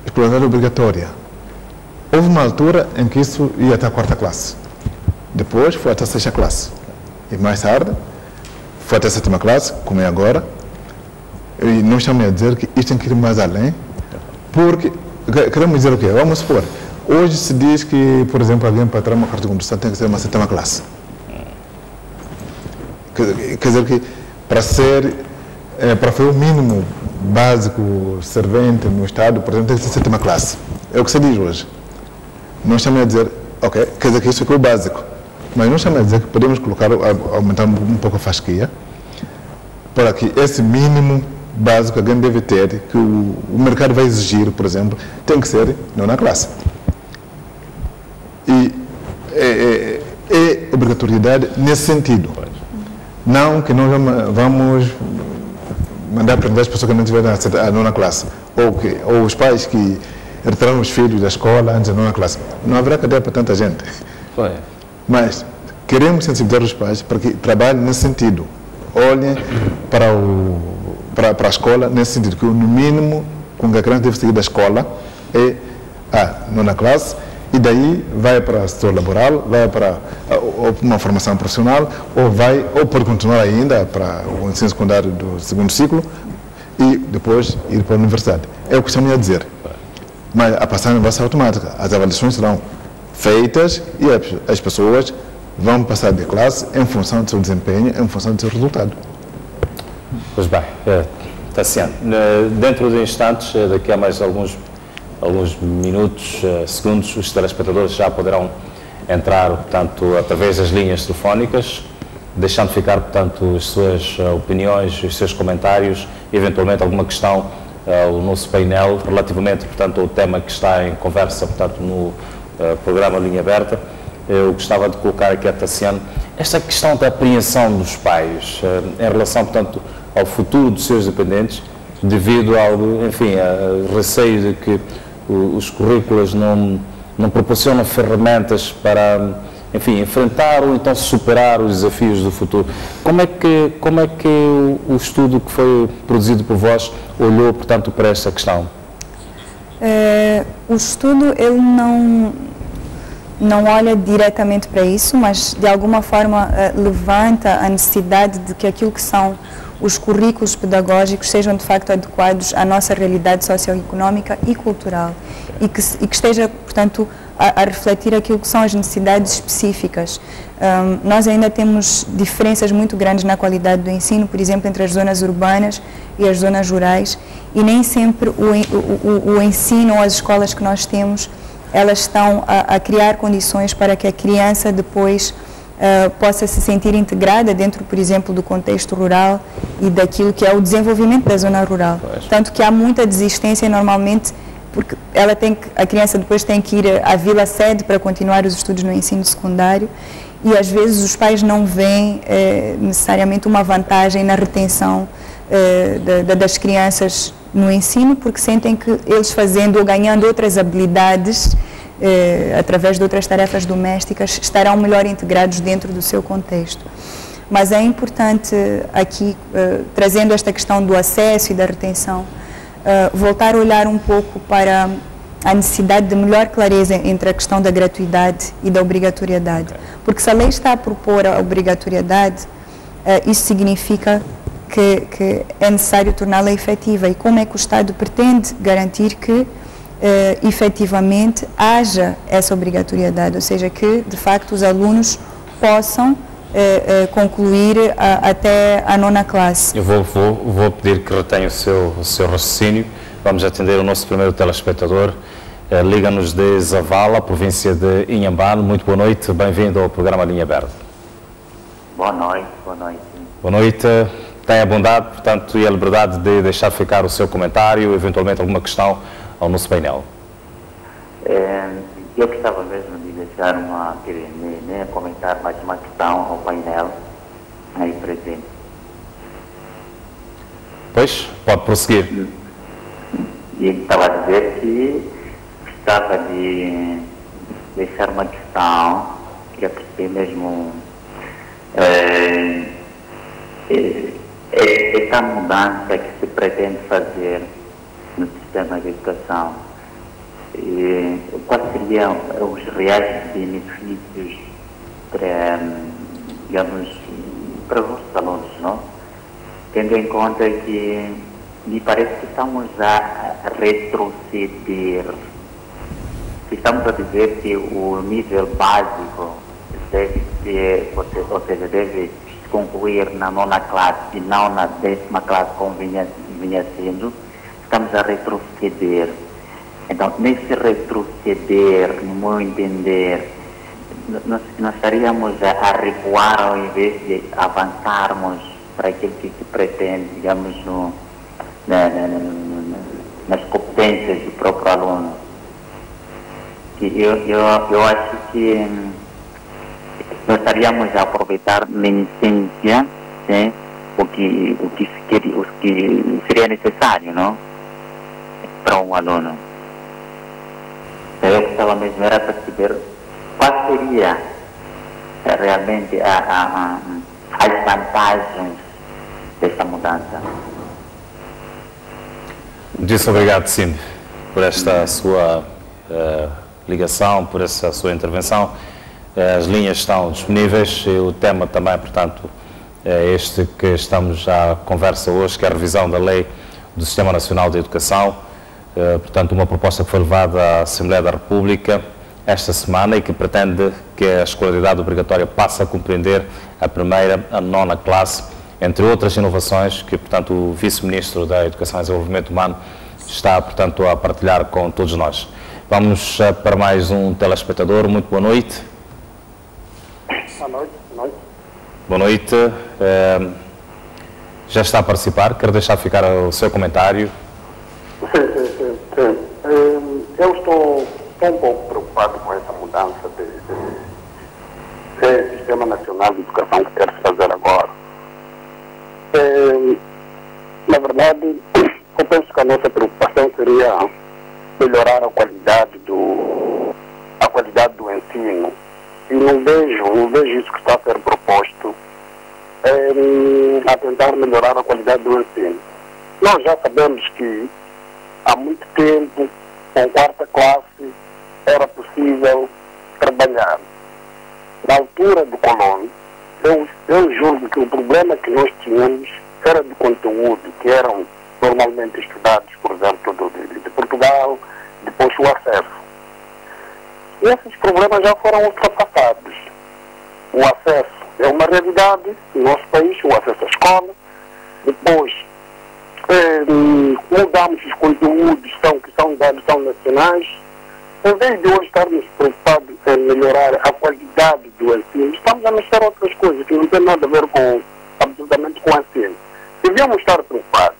escolaridade obrigatória. Houve uma altura em que isso ia até a 4ª classe. Depois foi até a 6ª classe. E mais tarde foi até a 7ª classe, como é agora. E nós estamos a dizer que isto tem que ir mais além, porque queremos dizer o quê? Vamos supor, hoje se diz que, por exemplo, alguém para tirar uma carta de condução tem que ser uma 7ª classe. Quer dizer que para fazer o mínimo básico servente no Estado, por exemplo, tem que ser 7ª classe. É o que se diz hoje. Nós estamos a dizer, ok, quer dizer que isso aqui é o básico. Mas nós estamos a dizer que podemos aumentar um pouco a fasquia, para que esse mínimo básico alguém deve ter, que o mercado vai exigir, por exemplo, tem que ser 9ª classe. E é obrigatoriedade nesse sentido. Não que nós vamos mandar aprender as pessoas que não tiveram a 9ª classe, ou os pais que retiraram os filhos da escola antes da 9ª classe. Não haverá cadeia para tanta gente. Foi. Mas queremos sensibilizar os pais para que trabalhem nesse sentido. Olhem para a escola nesse sentido, que no mínimo com que a criança deve sair da escola é a 9ª classe, e daí vai para o setor laboral, vai para uma formação profissional, ou pode continuar ainda para o ensino secundário do 2º ciclo e depois ir para a universidade. É o que estamos a dizer. Mas a passagem vai ser automática. As avaliações serão feitas e as pessoas vão passar de classe em função do seu desempenho, em função do seu resultado. Pois bem, Tassiano, dentro de instantes, daqui a mais alguns minutos, segundos, os telespectadores já poderão entrar, portanto, através das linhas telefónicas, deixando ficar, portanto, as suas opiniões, os seus comentários, eventualmente alguma questão ao nosso painel relativamente, portanto, ao tema que está em conversa, portanto, no programa Linha Aberta. Eu gostava de colocar aqui a Tassiano esta questão da apreensão dos pais em relação, portanto, ao futuro dos seus dependentes, devido ao, enfim, a receio de que os currículos não proporcionam ferramentas para enfim, enfrentar ou então superar os desafios do futuro. Como é que o estudo que foi produzido por vós olhou, portanto, para esta questão? O estudo ele não olha diretamente para isso, mas de alguma forma levanta a necessidade de que aquilo que são os currículos pedagógicos sejam de facto adequados à nossa realidade socioeconómica e cultural e que esteja, portanto, a refletir aquilo que são as necessidades específicas. Nós ainda temos diferenças muito grandes na qualidade do ensino, por exemplo, entre as zonas urbanas e as zonas rurais, e nem sempre o ensino ou as escolas que nós temos, elas estão a criar condições para que a criança depois possa se sentir integrada dentro, por exemplo, do contexto rural e daquilo que é o desenvolvimento da zona rural. Tanto que há muita desistência normalmente, porque a criança depois tem que ir à vila sede para continuar os estudos no ensino secundário, e às vezes os pais não veem necessariamente uma vantagem na retenção das crianças no ensino, porque sentem que eles fazendo ou ganhando outras habilidades através de outras tarefas domésticas estarão melhor integrados dentro do seu contexto. Mas é importante aqui, trazendo esta questão do acesso e da retenção, voltar a olhar um pouco para a necessidade de melhor clareza entre a questão da gratuidade e da obrigatoriedade. Porque se a lei está a propor a obrigatoriedade, isso significa que é necessário torná-la efetiva. E como é que o Estado pretende garantir que efetivamente haja essa obrigatoriedade, ou seja, que de facto os alunos possam concluir até a 9ª classe. Eu vou pedir que retenha o seu raciocínio. Vamos atender o nosso primeiro telespectador. Liga-nos de Zavala, província de Inhambane. Muito boa noite, bem-vindo ao programa Linha Verde. Boa noite, boa noite. Boa noite. Tenha a bondade, portanto, e a liberdade de deixar ficar o seu comentário, eventualmente alguma questão ao nosso painel. Eu gostava mesmo de deixar comentar mais uma questão ao painel aí presente. Pois, pode prosseguir. E estava a dizer que gostava de deixar uma questão que é mesmo essa mudança que se pretende fazer no sistema de educação. Quais seriam os reais benefícios para os alunos, não? Tendo em conta que me parece que estamos a retroceder. Estamos a dizer que o nível básico deve ser, ou seja, deve concluir na 9ª classe e não na 10ª classe como vinha sendo. Estamos a retroceder. Então, nesse retroceder, no meu entender, nós estaríamos a recuar ao invés de avançarmos para aquilo que se pretende, digamos, nas competências do próprio aluno. Eu acho que nós estaríamos a aproveitar na essência, né, o que seria necessário, não? Para um aluno. Eu gostava mesmo era para saber qual seria realmente as vantagens desta mudança. Muito obrigado, Cindy, por esta sua ligação, por essa sua intervenção. As linhas estão disponíveis e o tema também, portanto, é este que estamos à conversa hoje, que é a revisão da Lei do Sistema Nacional de Educação. Portanto, uma proposta que foi levada à Assembleia da República esta semana e que pretende que a escolaridade obrigatória passe a compreender a 1ª a 9ª classe, entre outras inovações que, portanto, o Vice-Ministro da Educação e Desenvolvimento Humano está, portanto, a partilhar com todos nós. Vamos para mais um telespectador. Muito boa noite. Boa noite. Boa noite. Já está a participar? Quero deixar ficar o seu comentário. Sim. Eu estou um pouco preocupado com essa mudança de Sistema Nacional de Educação que quer se fazer agora. Na verdade, eu penso que a nossa preocupação seria melhorar a qualidade do ensino e não vejo isso que está a ser proposto a tentar melhorar a qualidade do ensino. Nós já sabemos que há muito tempo, com quarta classe, era possível trabalhar. Na altura do colono, eu julgo que o problema que nós tínhamos era de conteúdo, que eram normalmente estudados, por exemplo, de Portugal, depois o acesso. E esses problemas já foram ultrapassados. O acesso é uma realidade no nosso país, o acesso à escola. Depois, mudamos os conteúdos que são dados, são nacionais. Em vez de hoje estarmos preocupados em melhorar a qualidade do ensino, estamos a mexer outras coisas que não têm nada a ver absolutamente com o ensino. Devíamos estar preocupados.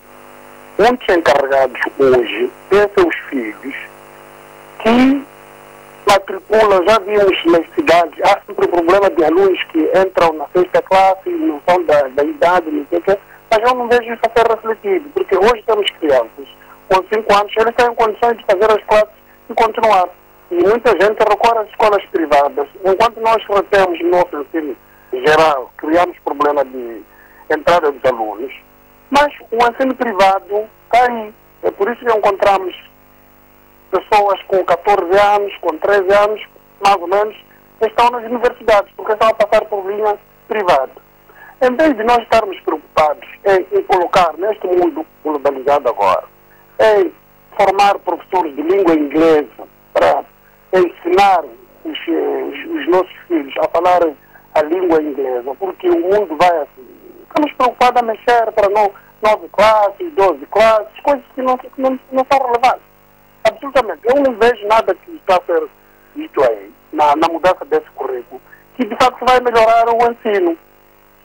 Muitos encarregados hoje têm seus filhos que matriculam, já vimos nas cidades, há sempre o problema de alunos que entram na sexta classe, não são da idade, não sei o quê, mas eu não vejo isso a ser refletido, porque hoje temos crianças com 5 anos, eles têm condições de fazer as classes e continuar. E muita gente recorre às escolas privadas. Enquanto nós retemos no nosso ensino geral, criamos problema de entrada dos alunos, mas o ensino privado está aí. É por isso que encontramos pessoas com 14 anos, com 13 anos, mais ou menos, que estão nas universidades, porque estão a passar por linha privada. Em vez de nós estarmos preocupados em colocar neste mundo globalizado agora, em formar professores de língua inglesa para ensinar os nossos filhos a falar a língua inglesa, porque o mundo vai assim. Estamos preocupados a mexer para 9 classes, 12 classes, coisas que não são relevantes. Absolutamente. Eu não vejo nada que está a ser dito aí, na mudança desse currículo, que de facto vai melhorar o ensino.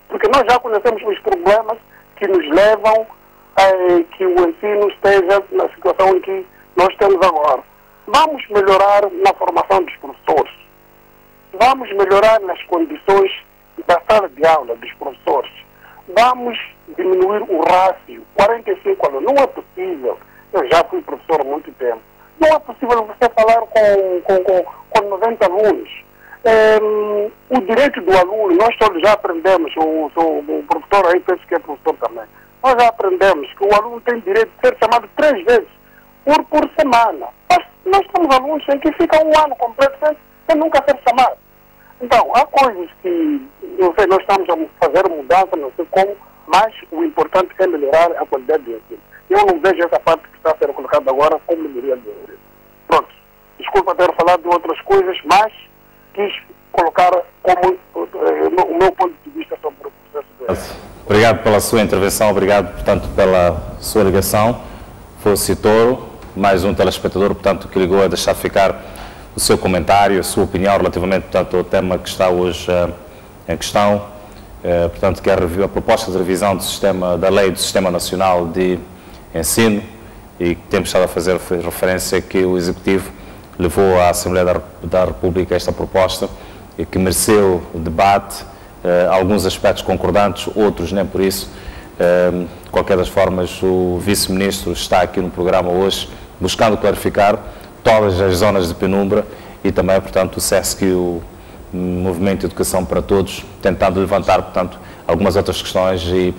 Porque nós já conhecemos os problemas que nos levam a que o ensino esteja na situação em que nós temos agora. Vamos melhorar na formação dos professores. Vamos melhorar nas condições da sala de aula dos professores. Vamos diminuir o rácio, 45 alunos. Não é possível. Eu já fui professor há muito tempo. Não é possível você falar com 90 alunos. O direito do aluno, nós todos já aprendemos, o professor aí penso que é professor também, nós já aprendemos que o aluno tem direito de ser chamado 3 vezes por semana. Mas nós temos alunos em que ficam um ano completo sem nunca ser chamado. Então, há coisas que, não sei, nós estamos a fazer mudança, não sei como, mas o importante é melhorar a qualidade do ensino. Eu não vejo essa parte que está a ser colocada agora como melhoria do ensino. Pronto, desculpa ter falado de outras coisas, mas quis colocar como o meu ponto de vista sobre o processo do ensino. Obrigado pela sua intervenção, obrigado, portanto, pela sua ligação. Fosse Toro, mais um telespectador, portanto, que ligou a deixar ficar o seu comentário, a sua opinião relativamente, portanto, ao tema que está hoje em questão, portanto, que é a proposta de revisão da Lei do Sistema Nacional de Ensino, e que temos estado a fazer referência que o Executivo levou à Assembleia da República esta proposta e que mereceu debate, alguns aspectos concordantes, outros nem por isso. De qualquer das formas, o Vice-Ministro está aqui no programa hoje buscando clarificar todas as zonas de penumbra e também, portanto, o SESC e o Movimento de Educação para Todos, tentando levantar, portanto, algumas outras questões e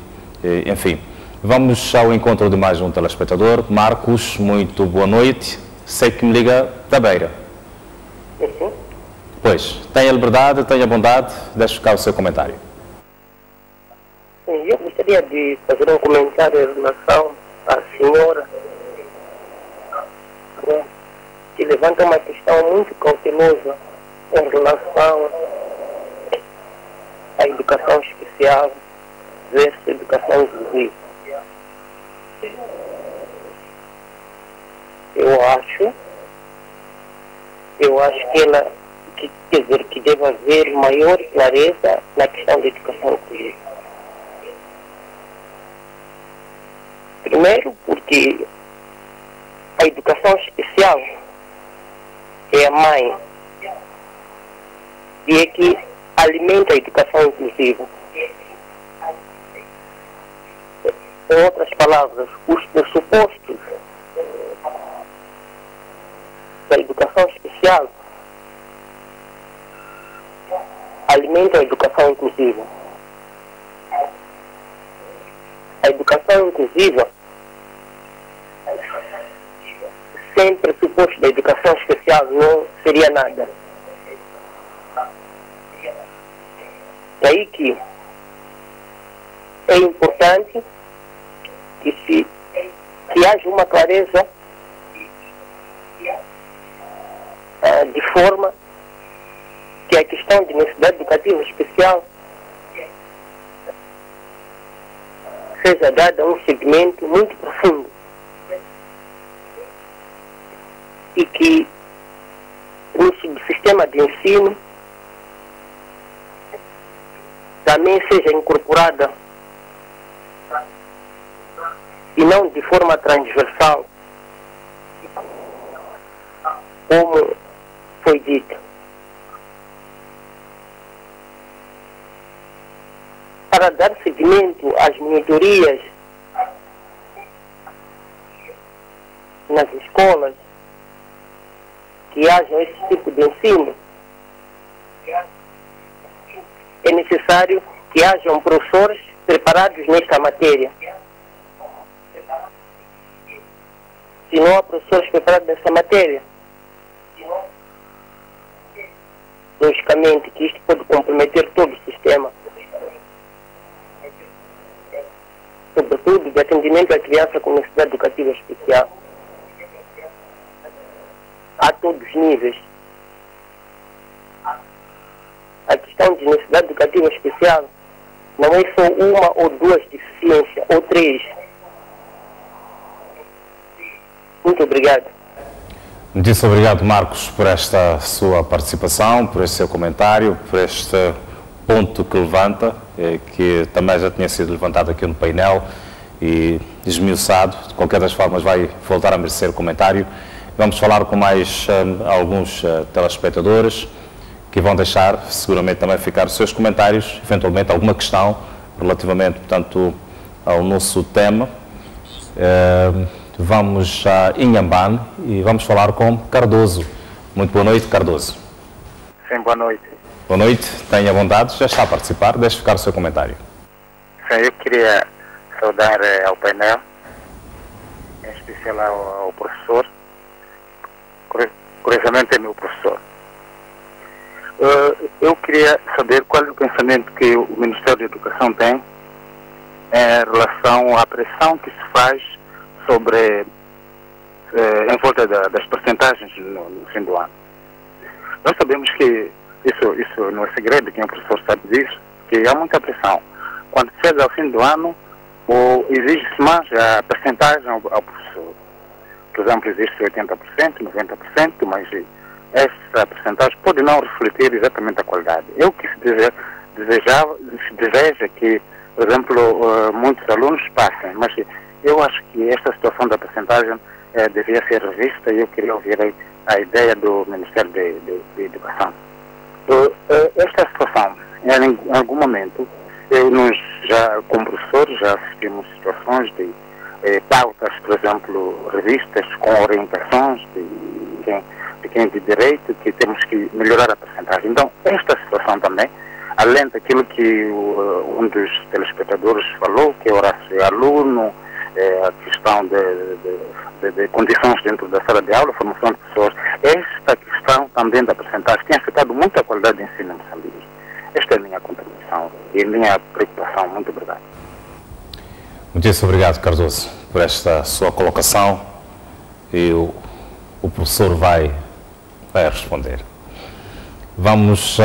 enfim. Vamos ao encontro de mais um telespectador. Marcos, muito boa noite. Sei que me liga da Beira. Sim. Pois, tenha a liberdade, tenha a bondade, deixe ficar o seu comentário. Sim, eu gostaria de fazer um comentário em relação à senhora, né, que levanta uma questão muito cautelosa em relação à educação especial versus educação inclusiva. Eu acho que ela, quer dizer, que deve haver maior clareza na questão da educação inclusiva. Primeiro, porque a educação especial é a mãe e é que alimenta a educação inclusiva. Em outras palavras, os pressupostos da educação especial relativamente à educação inclusiva. A educação inclusiva, sem pressuposto da educação especial, não seria nada. Daí que é importante que haja uma clareza de forma que a questão de necessidade educativa especial seja dada um segmento muito profundo e que no subsistema de ensino também seja incorporada e não de forma transversal, como foi dito. Para dar seguimento às monitorias nas escolas, que haja esse tipo de ensino, é necessário que hajam professores preparados nesta matéria. Se não há professores preparados nessa matéria, logicamente que isto pode comprometer todo o sistema, sobretudo de atendimento à criança com necessidade educativa especial, a todos os níveis. A questão de necessidade educativa especial não é só uma ou duas deficiências, ou três. Muito obrigado. Muitíssimo obrigado, Marcos, por esta sua participação, por este seu comentário, por este ponto que levanta, que também já tinha sido levantado aqui no painel e esmiuçado. De qualquer das formas, vai voltar a merecer comentário. Vamos falar com mais alguns telespectadores que vão deixar, seguramente, também ficar os seus comentários, eventualmente alguma questão relativamente, portanto, ao nosso tema. Vamos a Inhambane e vamos falar com Cardoso. Muito boa noite, Cardoso. Sim, boa noite. Boa noite, tenha bondade, já está a participar, deixe ficar o seu comentário. Sim, eu queria saudar ao painel, em especial ao professor. Curiosamente é meu professor. Eu queria saber qual é o pensamento que o Ministério da Educação tem em relação à pressão que se faz sobre em volta das percentagens no fim do ano. Nós sabemos que isso não é segredo, quem é o professor sabe disso, que há muita pressão. Quando chega ao fim do ano, exige-se mais a percentagem ao professor. Por exemplo, existe 80%, 90%, mas essa percentagem pode não refletir exatamente a qualidade. Eu que deseja que, por exemplo, muitos alunos passem, mas eu acho que esta situação da percentagem devia ser revista e eu queria ouvir a ideia do Ministério da Educação. Esta situação, em algum momento, como professores, já assistimos situações de pautas, por exemplo, revistas com orientações de quem de direito, que temos que melhorar a percentagem. Então, esta situação também, além daquilo que um dos telespectadores falou, que é Horácio aluno, a questão de condições dentro da sala de aula, formação de pessoas, esta questão também da percentagem tem afetado muito a qualidade de ensino em Moçambique. Esta é a minha contribuição e a minha preocupação. Muito obrigado. Muitíssimo obrigado, Cardoso, por esta sua colocação e o professor vai responder. Vamos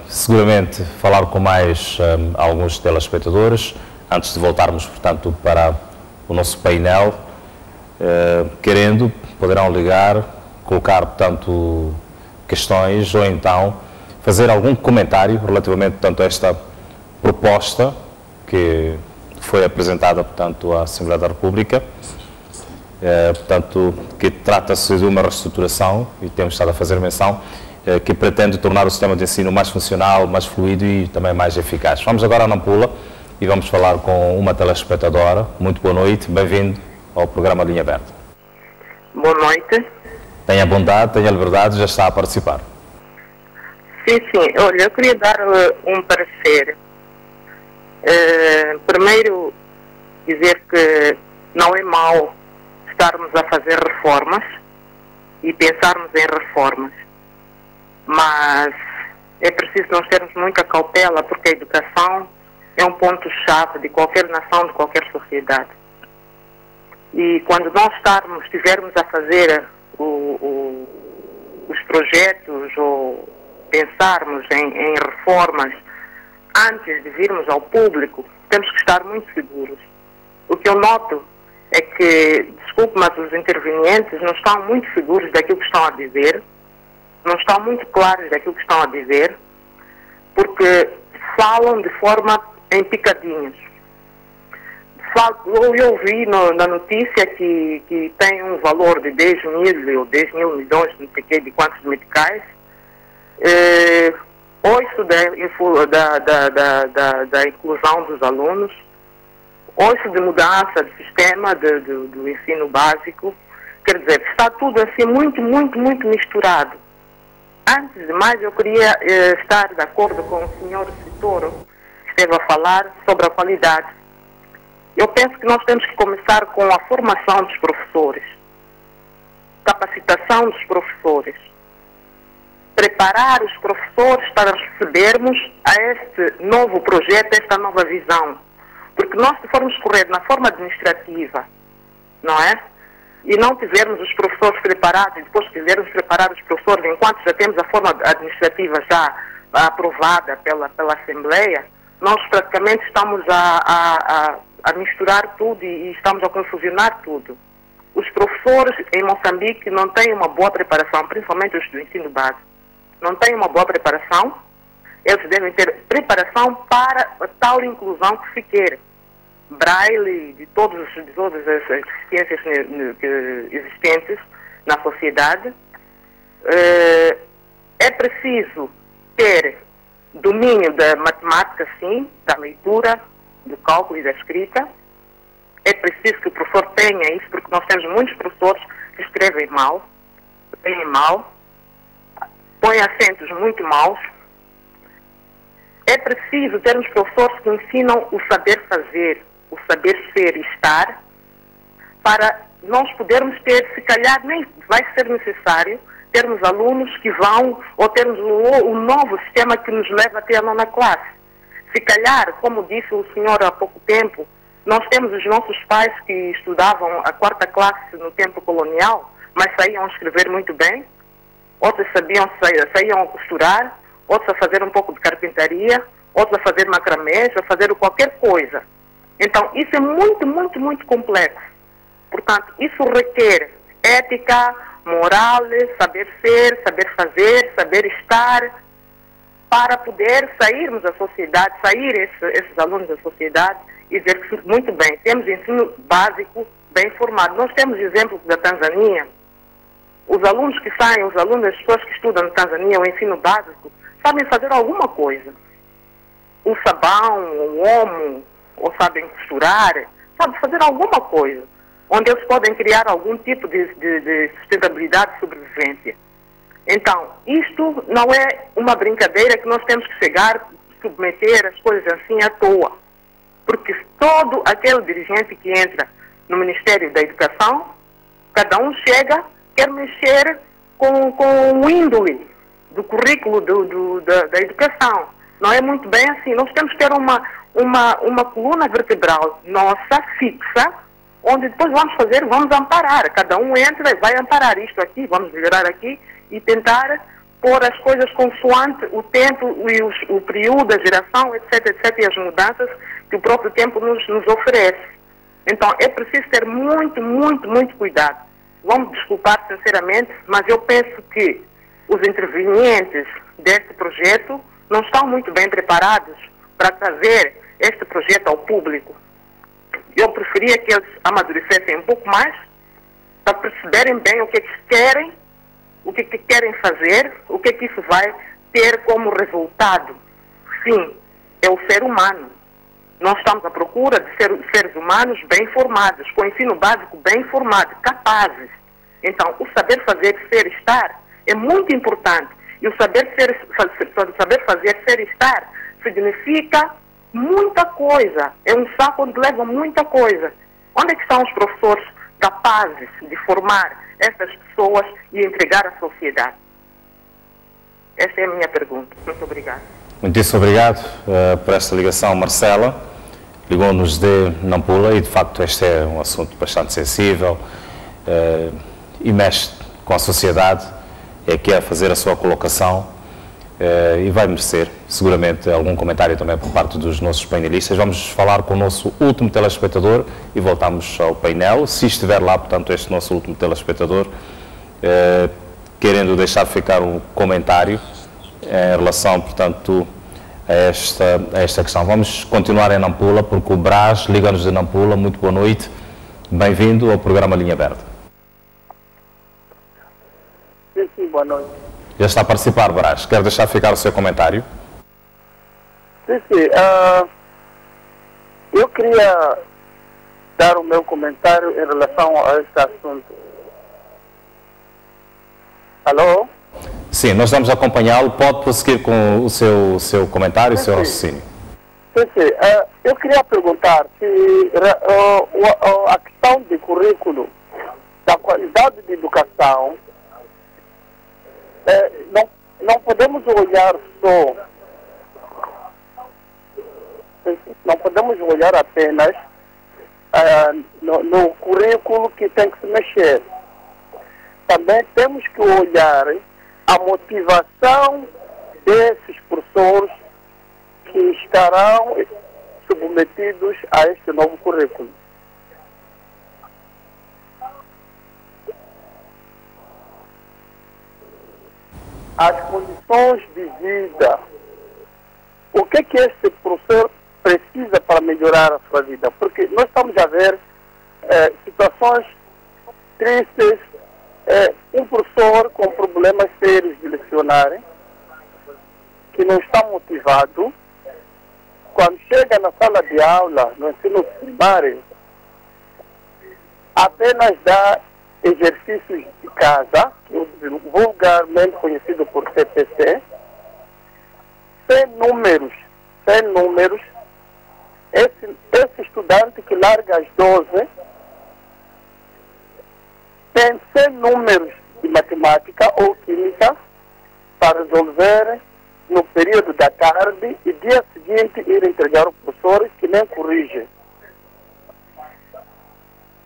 seguramente falar com mais alguns telespectadores antes de voltarmos, portanto, para o nosso painel. Querendo, poderão ligar, colocar, portanto, questões ou então fazer algum comentário relativamente, portanto, a esta proposta que foi apresentada, portanto, à Assembleia da República, portanto, que trata-se de uma reestruturação, e temos estado a fazer menção, que pretende tornar o sistema de ensino mais funcional, mais fluido e também mais eficaz. Vamos agora a Nampula e vamos falar com uma telespectadora. Muito boa noite, bem-vindo ao programa Linha Aberta. Boa noite. Tenha bondade, tenha liberdade, já está a participar. Sim. Olha, eu queria dar um parecer. Primeiro, dizer que não é mau estarmos a fazer reformas e pensarmos em reformas, mas é preciso nós termos muita cautela, porque a educação é um ponto-chave de qualquer nação, de qualquer sociedade. E quando nós estivermos a fazer os projetos ou pensarmos em reformas antes de virmos ao público, temos que estar muito seguros. O que eu noto é que, desculpe, mas os intervenientes não estão muito seguros daquilo que estão a dizer, não estão muito claros daquilo que estão a dizer, porque falam de forma em picadinhos. Eu vi na notícia que tem um valor de 10 mil ou 10 mil milhões, não sei que, de quantos medicais. Ouço da inclusão dos alunos, ouço de mudança do sistema do ensino básico. Quer dizer, está tudo assim muito misturado. Antes de mais, eu queria estar de acordo com o senhor Sitoro, que esteve a falar sobre a qualidade. Eu penso que nós temos que começar com a formação dos professores, capacitação dos professores, preparar os professores para recebermos a este novo projeto, esta nova visão. Porque nós, se formos correr na forma administrativa, não é? E não tivermos os professores preparados, e depois quisermos preparar os professores, enquanto já temos a forma administrativa já aprovada pela Assembleia, nós praticamente estamos a misturar tudo e estamos a confusionar tudo. Os professores em Moçambique não têm uma boa preparação, principalmente os do ensino básico. Não têm uma boa preparação, eles devem ter preparação para a tal inclusão que se quer. Braille, de todas as deficiências existentes na sociedade. É preciso ter domínio da matemática, sim, da leitura, do cálculo e da escrita. É preciso que o professor tenha isso, porque nós temos muitos professores que escrevem mal, leem mal, põem acentos muito maus. É preciso termos professores que ensinam o saber fazer, o saber ser e estar, para nós podermos ter, se calhar nem vai ser necessário termos alunos que vão, ou termos um novo sistema que nos leva até a 9ª classe. Se calhar, como disse o senhor há pouco tempo, nós temos os nossos pais que estudavam a 4ª classe no tempo colonial, mas saíam a escrever muito bem, outros saíam a costurar, outros a fazer um pouco de carpintaria, outros a fazer macramês, a fazer qualquer coisa. Então, isso é muito complexo. Portanto, isso requer ética, moral, saber ser, saber fazer, saber estar, para poder sairmos da sociedade, sair esses alunos da sociedade e dizer que, muito bem, temos ensino básico bem formado. Nós temos exemplos da Tanzânia. Os alunos que saem, os alunos, as pessoas que estudam na Tanzânia, o ensino básico, sabem fazer alguma coisa. O sabão, o omo, ou sabem costurar, sabem fazer alguma coisa, onde eles podem criar algum tipo de sustentabilidade e sobrevivência. Então, isto não é uma brincadeira que nós temos que chegar, submeter as coisas assim à toa. Porque todo aquele dirigente que entra no Ministério da Educação, cada um chega, quer mexer com o índole do currículo da educação. Não é muito bem assim. Nós temos que ter uma coluna vertebral nossa, fixa, onde depois vamos amparar. Cada um entra e vai amparar isto aqui, vamos melhorar aqui e tentar pôr as coisas consoante o tempo e o período, a geração, etc, e as mudanças que o próprio tempo nos oferece. Então, é preciso ter muito cuidado. Vamos desculpar sinceramente, mas eu penso que os intervenientes deste projeto não estão muito bem preparados para trazer este projeto ao público. Eu preferia que eles amadurecessem um pouco mais, para perceberem bem o que querem, o que querem fazer, o que isso vai ter como resultado. Sim, é o ser humano. Nós estamos à procura de seres humanos bem formados, com ensino básico bem formado, capazes. Então, o saber fazer, ser, estar, é muito importante. E o saber fazer, ser e estar, significa muita coisa. É um saco onde leva muita coisa. Onde é que estão os professores capazes de formar essas pessoas e entregar à sociedade? Essa é a minha pergunta. Muito obrigada. Muitíssimo obrigado por esta ligação, Marcela. Ligou-nos de Nampula e, de facto, este é um assunto bastante sensível e mexe com a sociedade. É que é fazer a sua colocação e vai merecer, seguramente, algum comentário também por parte dos nossos painelistas. Vamos falar com o nosso último telespectador e voltamos ao painel. Se estiver lá, portanto, este nosso último telespectador, querendo deixar ficar um comentário em relação, portanto, a esta questão. Vamos continuar em Nampula, porque o Brás liga-nos de Nampula. Muito boa noite. Bem-vindo ao programa Linha Aberta. Sim, boa noite. Já está a participar, Brás. Quer deixar ficar o seu comentário? Sim. Eu queria dar o meu comentário em relação a este assunto. Alô? Sim, nós vamos acompanhá-lo. Pode prosseguir com o seu comentário e o seu raciocínio. Sim. Eu queria perguntar se a questão de currículo, da qualidade de educação, não podemos olhar só, não podemos olhar apenas no currículo que tem que se mexer. Também temos que olhar a motivação desses professores que estarão submetidos a este novo currículo. As condições de vida, o que este professor precisa para melhorar a sua vida? Porque nós estamos a ver situações tristes, um professor com problemas sérios de lecionar, que não está motivado, quando chega na sala de aula, no ensino primário, apenas dá exercícios de casa, vulgarmente conhecido por CPC, sem números. Esse estudante que larga às 12 tem 100 números de matemática ou química para resolver no período da tarde e dia seguinte ir entregar ao professor que nem corrige.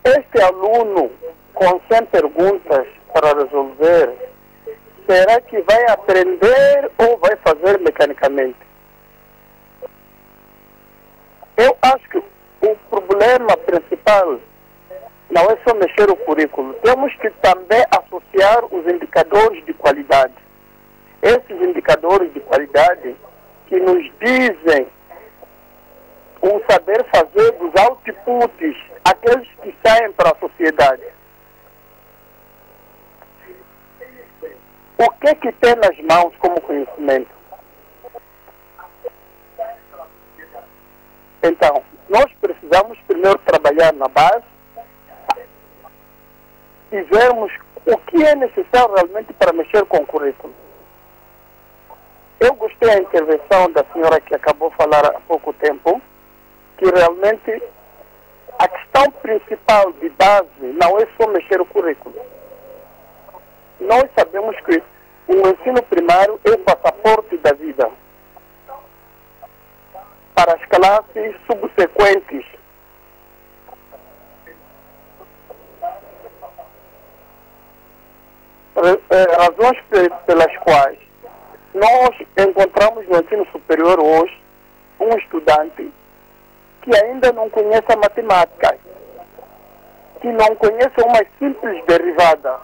Este aluno com 100 perguntas para resolver, será que vai aprender ou vai fazer mecanicamente? Eu acho que o problema principal não é só mexer o currículo. Temos que também associar os indicadores de qualidade. Esses indicadores de qualidade que nos dizem o saber fazer dos outputs, aqueles que saem para a sociedade. O que tem nas mãos como conhecimento? Então, nós precisamos primeiro trabalhar na base e vermos o que é necessário realmente para mexer com o currículo. Eu gostei da intervenção da senhora que acabou de falar há pouco tempo, que realmente a questão principal de base não é só mexer o currículo. Nós sabemos que o ensino primário é o passaporte da vida para as classes subsequentes. Razões pelas quais nós encontramos no ensino superior hoje um estudante que ainda não conhece a matemática, que não conhece uma simples derivada,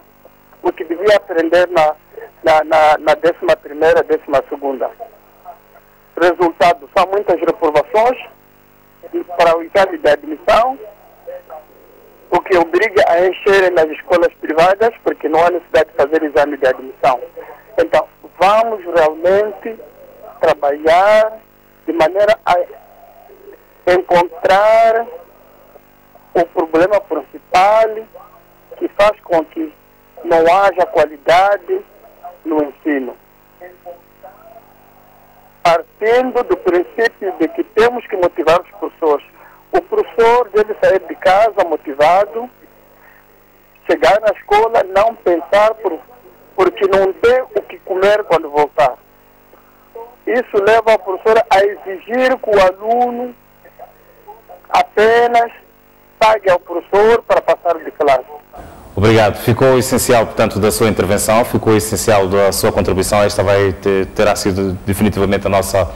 o que devia aprender na 11ª, 12ª. Resultado, são muitas reprovações para o exame de admissão, o que obriga a encherem nas escolas privadas, porque não há necessidade de fazer exame de admissão. Então, vamos realmente trabalhar de maneira a encontrar o problema principal que faz com que não haja qualidade no ensino. partindo do princípio de que temos que motivar os professores. O professor deve sair de casa motivado, chegar na escola, não pensar porque não tem o que comer quando voltar. Isso leva a professora a exigir que o aluno apenas pague ao professor para passar de classe. Obrigado. Ficou essencial, portanto, da sua intervenção, ficou essencial da sua contribuição. Esta terá sido definitivamente a nossa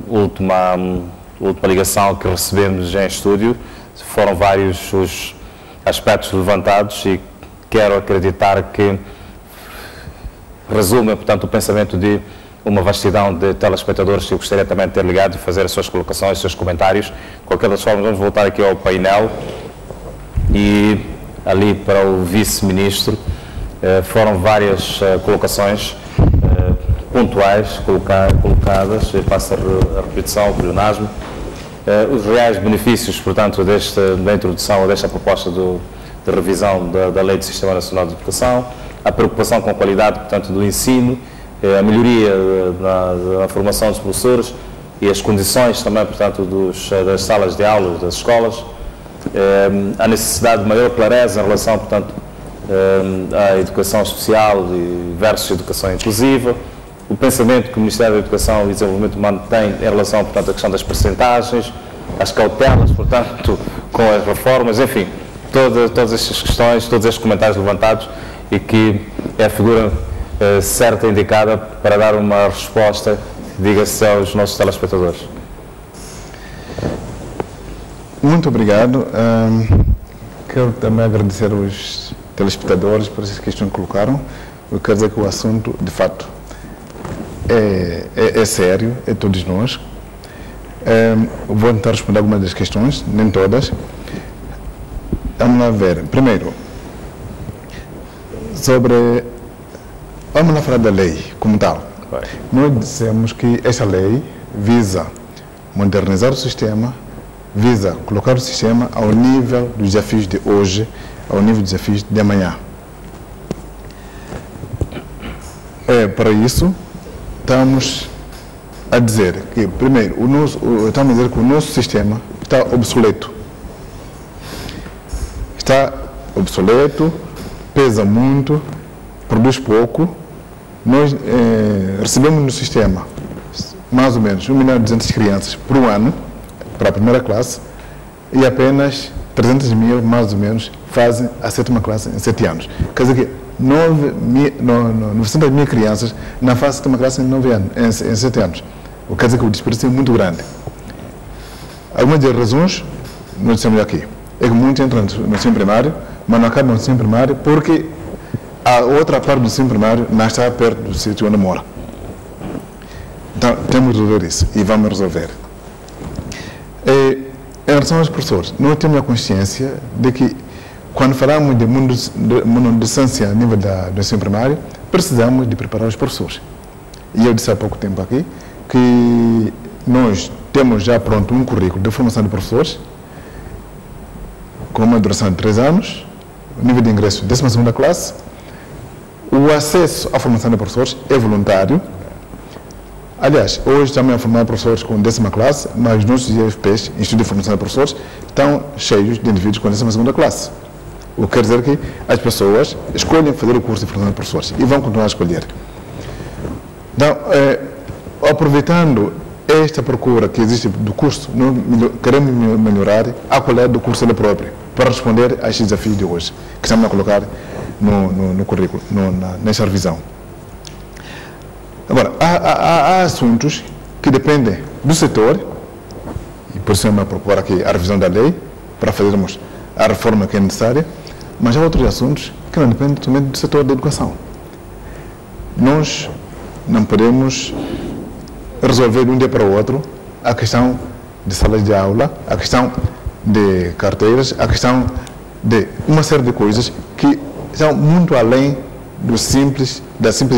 última ligação que recebemos em estúdio. Foram vários os aspectos levantados e quero acreditar que resumem, portanto, o pensamento de uma vastidão de telespectadores que eu gostaria também de ter ligado e fazer as suas colocações, os seus comentários. De qualquer das formas, vamos voltar aqui ao painel e ali para o vice-ministro. Foram várias colocações pontuais colocadas, eu passo a repetição, o pleonasmo. Os reais benefícios, portanto, da introdução desta proposta de revisão da Lei do Sistema Nacional de Educação, a preocupação com a qualidade, portanto, do ensino, a melhoria da formação dos professores e as condições também, portanto, das salas de aula, das escolas, a necessidade de maior clareza em relação, portanto, à educação especial versus educação inclusiva, o pensamento que o Ministério da Educação e Desenvolvimento Humano tem em relação, portanto, à questão das percentagens, as cautelas, portanto, com as reformas, enfim, todas estas questões, todos estes comentários levantados e que é a figura certa, indicada para dar uma resposta, diga-se aos nossos telespectadores. Muito obrigado. Quero também agradecer aos telespectadores por essas questões que colocaram. Eu quero dizer que o assunto, de fato, é sério, é todos nós. Vou tentar responder algumas das questões, nem todas. Vamos lá ver. Primeiro, vamos lá falar da lei como tal. Nós dissemos que esta lei visa modernizar o sistema, visa colocar o sistema ao nível dos desafios de hoje, ao nível dos desafios de amanhã. Para isso, estamos a dizer que, primeiro, estamos a dizer que o nosso sistema está obsoleto. Está obsoleto, pesa muito, produz pouco. Nós recebemos no sistema mais ou menos 1.200.000 crianças por ano para a primeira classe e apenas 300.000 mais ou menos fazem a 7ª classe em 7 anos. Quer dizer que 900.000 crianças não fazem a 7ª classe em 7 anos. O que quer dizer que o desperdício é muito grande. Algumas das razões nós dissemos aqui é que muitos entram no ensino primário, mas não acabam no ensino primário porque a outra parte do ensino primário não está perto do sítio onde mora. Então, temos de resolver isso e vamos resolver. Em relação aos professores, nós temos a consciência de que, quando falamos de monodocência a nível do ensino primário, precisamos de preparar os professores. E eu disse há pouco tempo aqui que nós temos já pronto um currículo de formação de professores com uma duração de 3 anos, o nível de ingresso 12ª classe. O acesso à formação de professores é voluntário. Aliás, hoje também a formar professores com 10ª classe, mas os nossos IFPs, Instituto de Formação de Professores, estão cheios de indivíduos com 12ª classe. O que quer dizer que as pessoas escolhem fazer o curso de formação de professores e vão continuar a escolher. Então, aproveitando esta procura que existe do curso, nós queremos melhorar a qualidade do curso ele próprio, para responder a estes desafios de hoje, que estamos a colocar no currículo, nesta revisão. Agora, há assuntos que dependem do setor, e por isso eu me propor aqui a revisão da lei, para fazermos a reforma que é necessária, mas há outros assuntos que não dependem somente do setor da educação. Nós não podemos resolver de um dia para o outro a questão de salas de aula, a questão de carteiras, a questão de uma série de coisas que são muito além da simples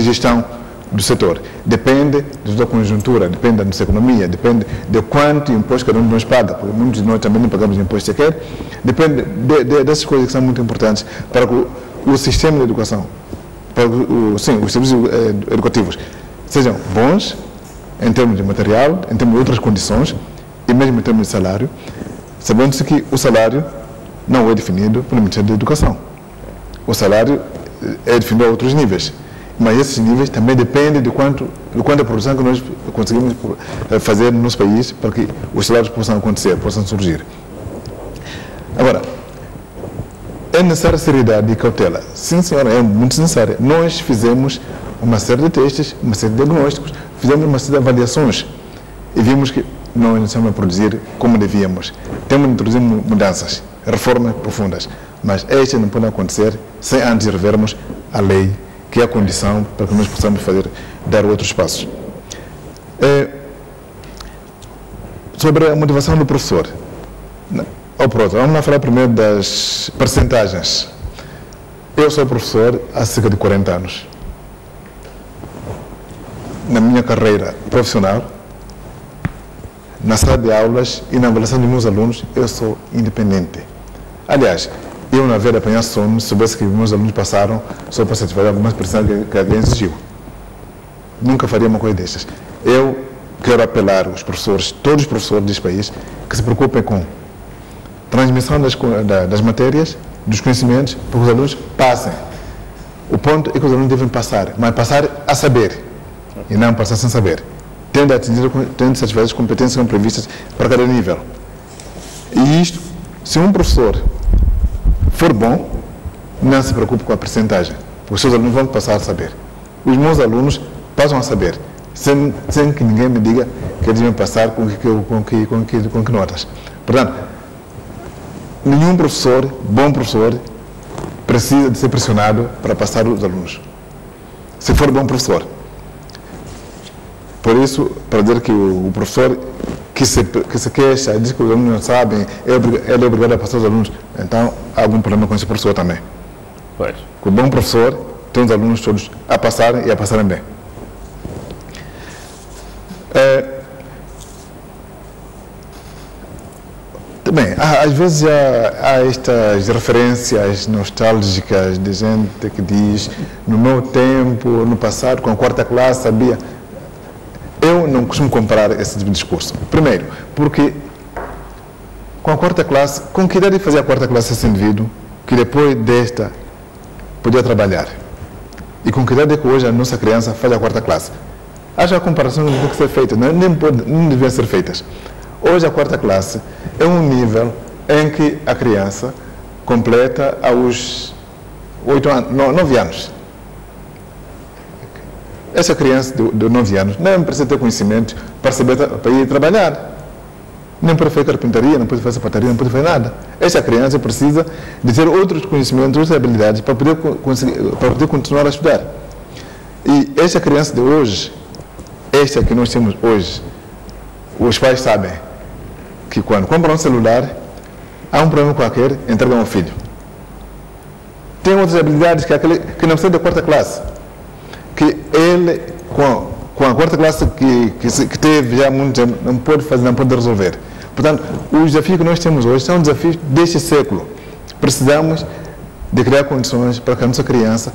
gestão do setor. Depende da conjuntura, depende da nossa economia, depende de quanto imposto cada um de nós paga, porque muitos de nós também não pagamos imposto sequer. Depende dessas coisas que são muito importantes para que o sistema de educação, para que os serviços educativos sejam bons, em termos de material, em termos de outras condições e mesmo em termos de salário, sabendo-se que o salário não é definido pelo Ministério da Educação. O salário é definido a outros níveis, mas esses níveis também dependem de quanto a produção que nós conseguimos fazer no nosso país para que os salários possam acontecer, possam surgir. Agora, é necessária seriedade e cautela. Sim, senhora, é muito necessária. Nós fizemos uma série de testes, uma série de diagnósticos, fizemos uma série de avaliações e vimos que não estamos a produzir como devíamos. Temos de introduzir mudanças, reformas profundas, mas estas não podem acontecer sem antes revermos a lei, que é a condição para que nós possamos dar outros passos. Sobre a motivação do professor. Vamos falar primeiro das percentagens. Eu sou professor há cerca de 40 anos. Na minha carreira profissional, na sala de aulas e na avaliação dos meus alunos, eu sou independente. Aliás, eu, na vida, apanhar sono, se soubesse que meus alunos passaram só para satisfazer algumas pressões que alguém exigiu. Nunca faria uma coisa destas. Eu quero apelar aos professores, todos os professores deste país, que se preocupem com transmissão das matérias, dos conhecimentos, para que os alunos passem. O ponto é que os alunos devem passar, mas passar a saber, e não passar sem saber. Tendo de satisfazer as competências que são previstas para cada nível. E isto, se um professor for bom, não se preocupe com a percentagem, porque os seus alunos vão passar a saber. Os meus alunos passam a saber, sem que ninguém me diga que eles vão passar com que notas. Portanto, nenhum professor, bom professor, precisa de ser pressionado para passar os alunos, se for bom professor. Por isso, para dizer que o professor que se queixa, diz que os alunos não sabem, ele é obrigado a passar os alunos, então há algum problema com esse professor também. Pois. O bom professor tem os alunos todos a passarem e a passarem bem. Também, às vezes há estas referências nostálgicas de gente que diz, no meu tempo, no passado, com a 4ª classe, sabia. Eu não costumo comparar esse tipo de discurso. Primeiro, porque com a 4ª classe, com que idade fazia a 4ª classe esse indivíduo que depois desta podia trabalhar? E com que idade é que hoje a nossa criança faz a 4ª classe? Acho que a comparação não tem que ser feita, não deviam ser feitas. Hoje a 4ª classe é um nível em que a criança completa aos 9 anos. Essa criança de 9 anos não precisa ter conhecimento para ir trabalhar. Nem pode fazer carpintaria, não pode fazer sapataria, não pode fazer nada. Essa criança precisa de ter outros conhecimentos, outras habilidades para poder continuar a estudar. E essa criança de hoje, esta que nós temos hoje, os pais sabem que quando compram um celular, há um problema qualquer, entregam ao filho. Tem outras habilidades que não precisa da 4ª classe. Que ele, com a 4ª classe que teve já há muito tempo, não pode fazer, não pode resolver. Portanto, os desafios que nós temos hoje são desafios deste século. Precisamos de criar condições para que a nossa criança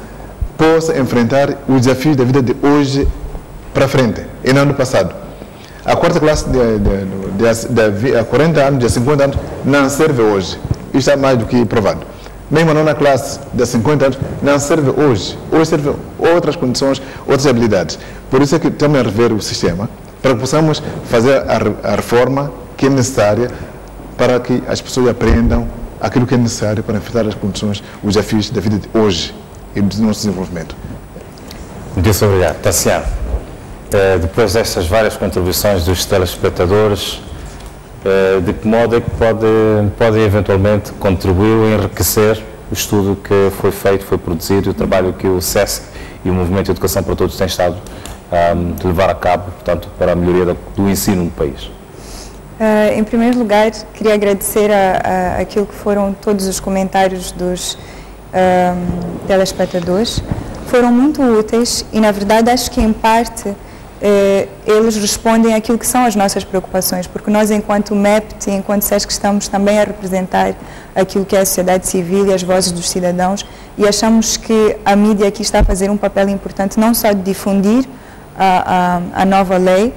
possa enfrentar os desafios da vida de hoje para frente, e não do passado. A 4ª classe de 40 anos, de 50 anos, não serve hoje. Isso é mais do que provado. Mesmo a 9ª classe de 50 anos não serve hoje. Hoje serve outras condições, outras habilidades. Por isso é que estamos a rever o sistema, para que possamos fazer a reforma que é necessária para que as pessoas aprendam aquilo que é necessário para enfrentar as condições, os desafios da vida de hoje e do nosso desenvolvimento. Muito obrigado. Tassiano, depois destas várias contribuições dos telespectadores, de que modo é que pode eventualmente contribuir ou enriquecer o estudo que foi feito, foi produzido, o trabalho que o SESC e o Movimento de Educação para Todos têm estado a levar a cabo, portanto, para a melhoria do ensino no país? Em primeiro lugar, queria agradecer aquilo que foram todos os comentários dos telespectadores. Foram muito úteis e, na verdade, acho que, em parte, eles respondem àquilo que são as nossas preocupações, porque nós, enquanto MEPT e enquanto SESC, estamos também a representar aquilo que é a sociedade civil e as vozes dos cidadãos, e achamos que a mídia aqui está a fazer um papel importante, não só de difundir a nova lei,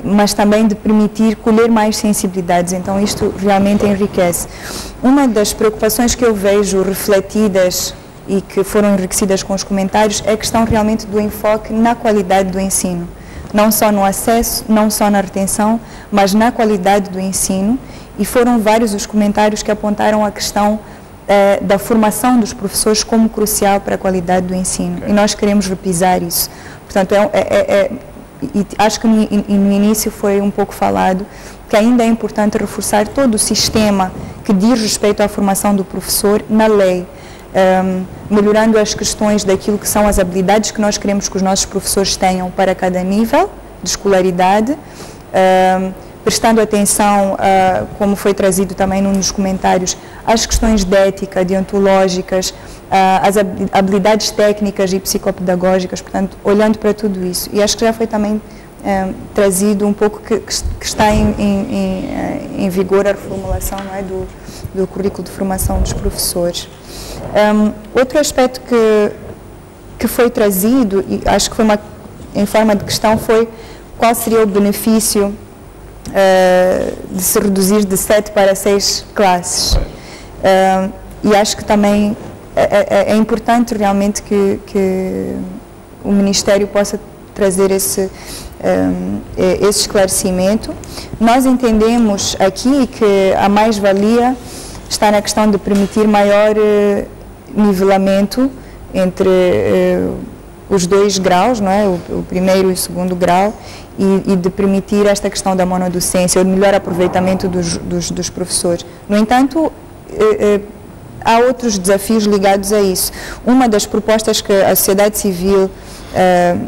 mas também de permitir colher mais sensibilidades. Então isto realmente enriquece. Uma das preocupações que eu vejo refletidas e que foram enriquecidas com os comentários é a questão realmente do enfoque na qualidade do ensino. Não só no acesso, não só na retenção, mas na qualidade do ensino. E foram vários os comentários que apontaram a questão da formação dos professores como crucial para a qualidade do ensino. Okay. E nós queremos repisar isso. Portanto, e acho que no início foi um pouco falado que ainda é importante reforçar todo o sistema que diz respeito à formação do professor na lei, melhorando as questões daquilo que são as habilidades que nós queremos que os nossos professores tenham para cada nível de escolaridade, prestando atenção, como foi trazido também num dos comentários, às questões de ética, deontológicas, as habilidades técnicas e psicopedagógicas, portanto, olhando para tudo isso. E acho que já foi também trazido um pouco que está em vigor a reformulação, não é, do currículo de formação dos professores. Outro aspecto que foi trazido, e acho que foi em forma de questão, foi qual seria o benefício de se reduzir de 7 para 6 classes. E acho que também é importante realmente que o Ministério possa trazer esse esclarecimento. Nós entendemos aqui que a mais-valia está na questão de permitir maior nivelamento entre os 2 graus, não é? O primeiro e o segundo grau, e de permitir esta questão da monodocência, o melhor aproveitamento dos professores. No entanto, há outros desafios ligados a isso. Uma das propostas que a sociedade civil,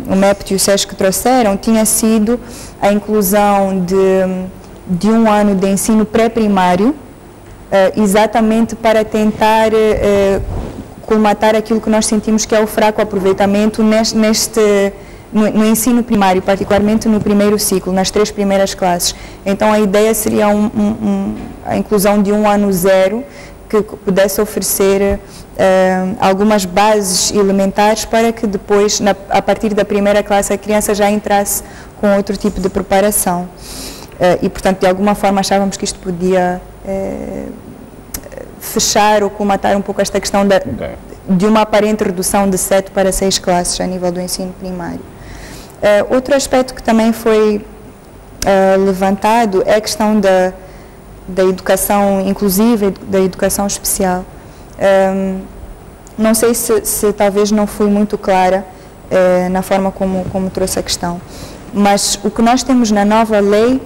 o MEPT e o SESC trouxeram, tinha sido a inclusão de um ano de ensino pré-primário, exatamente para tentar colmatar aquilo que nós sentimos que é o fraco aproveitamento no ensino primário, particularmente no primeiro ciclo, nas 3 primeiras classes. Então a ideia seria a inclusão de um ano zero que pudesse oferecer algumas bases elementares para que depois, a partir da primeira classe, a criança já entrasse com outro tipo de preparação. E, portanto, de alguma forma achávamos que isto podia fechar ou colmatar um pouco esta questão de uma aparente redução de 7 para 6 classes a nível do ensino primário. Outro aspecto que também foi levantado é a questão da educação inclusiva e da educação especial. Não sei se talvez não fui muito clara na forma como trouxe a questão, mas o que nós temos na nova lei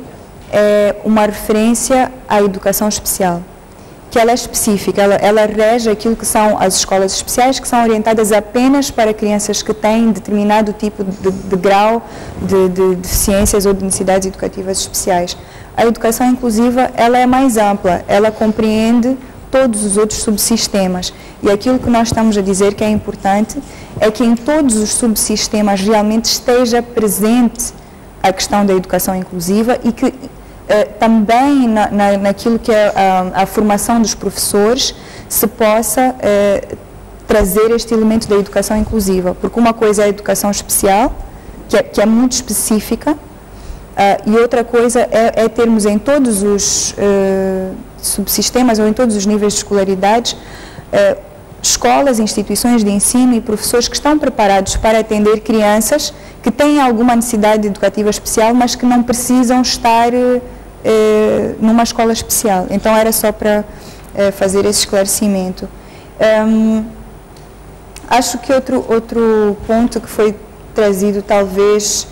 é uma referência à educação especial, que ela é específica, ela rege aquilo que são as escolas especiais, que são orientadas apenas para crianças que têm determinado tipo de grau de deficiências ou de necessidades educativas especiais. A educação inclusiva, ela é mais ampla, ela compreende todos os outros subsistemas. E aquilo que nós estamos a dizer que é importante é que em todos os subsistemas realmente esteja presente a questão da educação inclusiva e que também naquilo que é a formação dos professores se possa trazer este elemento da educação inclusiva, porque uma coisa é a educação especial, que é muito específica, e outra coisa é termos em todos os subsistemas ou em todos os níveis de escolaridade escolas, instituições de ensino e professores que estão preparados para atender crianças que têm alguma necessidade educativa especial, mas que não precisam estar numa escola especial. Então era só para fazer esse esclarecimento. Acho que outro ponto que foi trazido talvez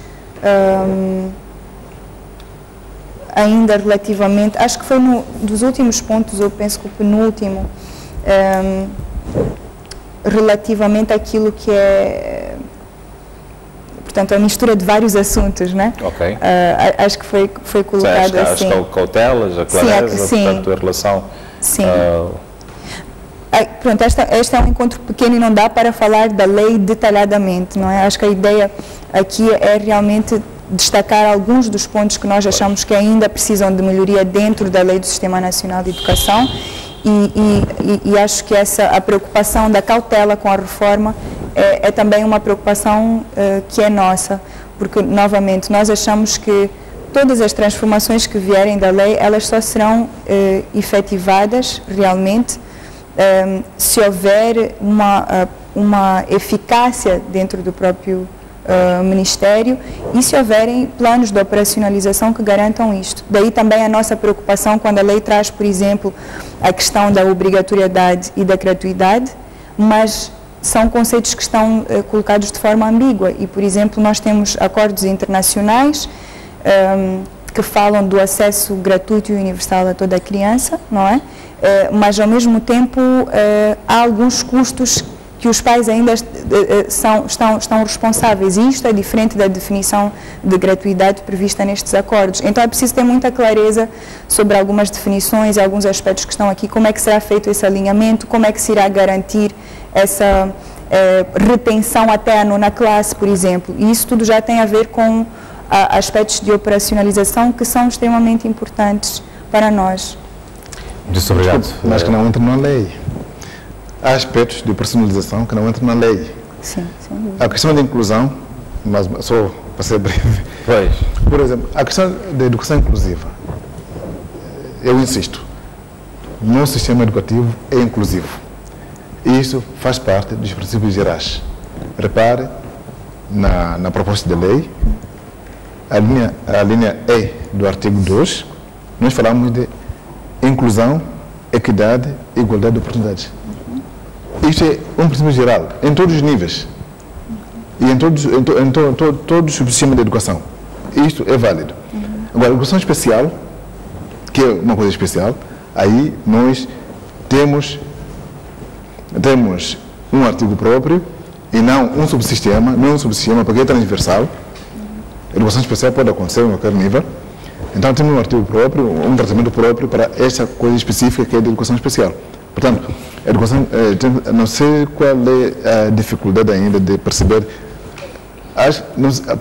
ainda relativamente, acho que foi dos últimos pontos, eu penso que o penúltimo, relativamente àquilo que é, portanto, a mistura de vários assuntos, né? Ok. Acho que foi colocado assim. As cautelas, a clareza, sim, portanto, a relação... Sim. Pronto, este é um encontro pequeno e não dá para falar da lei detalhadamente, não é? Acho que a ideia aqui é realmente destacar alguns dos pontos que nós achamos que ainda precisam de melhoria dentro da lei do Sistema Nacional de Educação e acho que a preocupação da cautela com a reforma é também uma preocupação que é nossa, porque, novamente, nós achamos que todas as transformações que vierem da lei, elas só serão efetivadas realmente se houver uma eficácia dentro do próprio Ministério e se houverem planos de operacionalização que garantam isto. Daí também a nossa preocupação quando a lei traz, por exemplo, a questão da obrigatoriedade e da gratuidade, mas são conceitos que estão colocados de forma ambígua e, por exemplo, nós temos acordos internacionais que falam do acesso gratuito e universal a toda a criança, não é? Mas, ao mesmo tempo, há alguns custos que os pais ainda estão responsáveis, e isto é diferente da definição de gratuidade prevista nestes acordos. Então é preciso ter muita clareza sobre algumas definições e alguns aspectos que estão aqui, como é que será feito esse alinhamento, como é que se irá garantir essa retenção até a 9ª classe, por exemplo. E isso tudo já tem a ver com aspectos de operacionalização que são extremamente importantes para nós. Muito obrigado. Mas que não entram na lei. Há aspectos de personalização que não entram na lei. Sim, sim. A questão da inclusão, mas só para ser breve. Pois. Por exemplo, a questão da educação inclusiva. Eu insisto, o nosso sistema educativo é inclusivo. E isso faz parte dos princípios gerais. Repare, na proposta de lei, a linha E do artigo 2, nós falamos de inclusão, equidade e igualdade de oportunidades. Isto é um princípio geral, em todos os níveis e em todos os subsistemas de educação. Isto é válido. Agora, a educação especial, que é uma coisa especial, aí nós temos um artigo próprio e não um subsistema, porque é transversal. A educação especial pode acontecer em qualquer nível. Então, temos um artigo próprio, um tratamento próprio para esta coisa específica que é de educação especial. Portanto, a educação, não sei qual é a dificuldade ainda de perceber,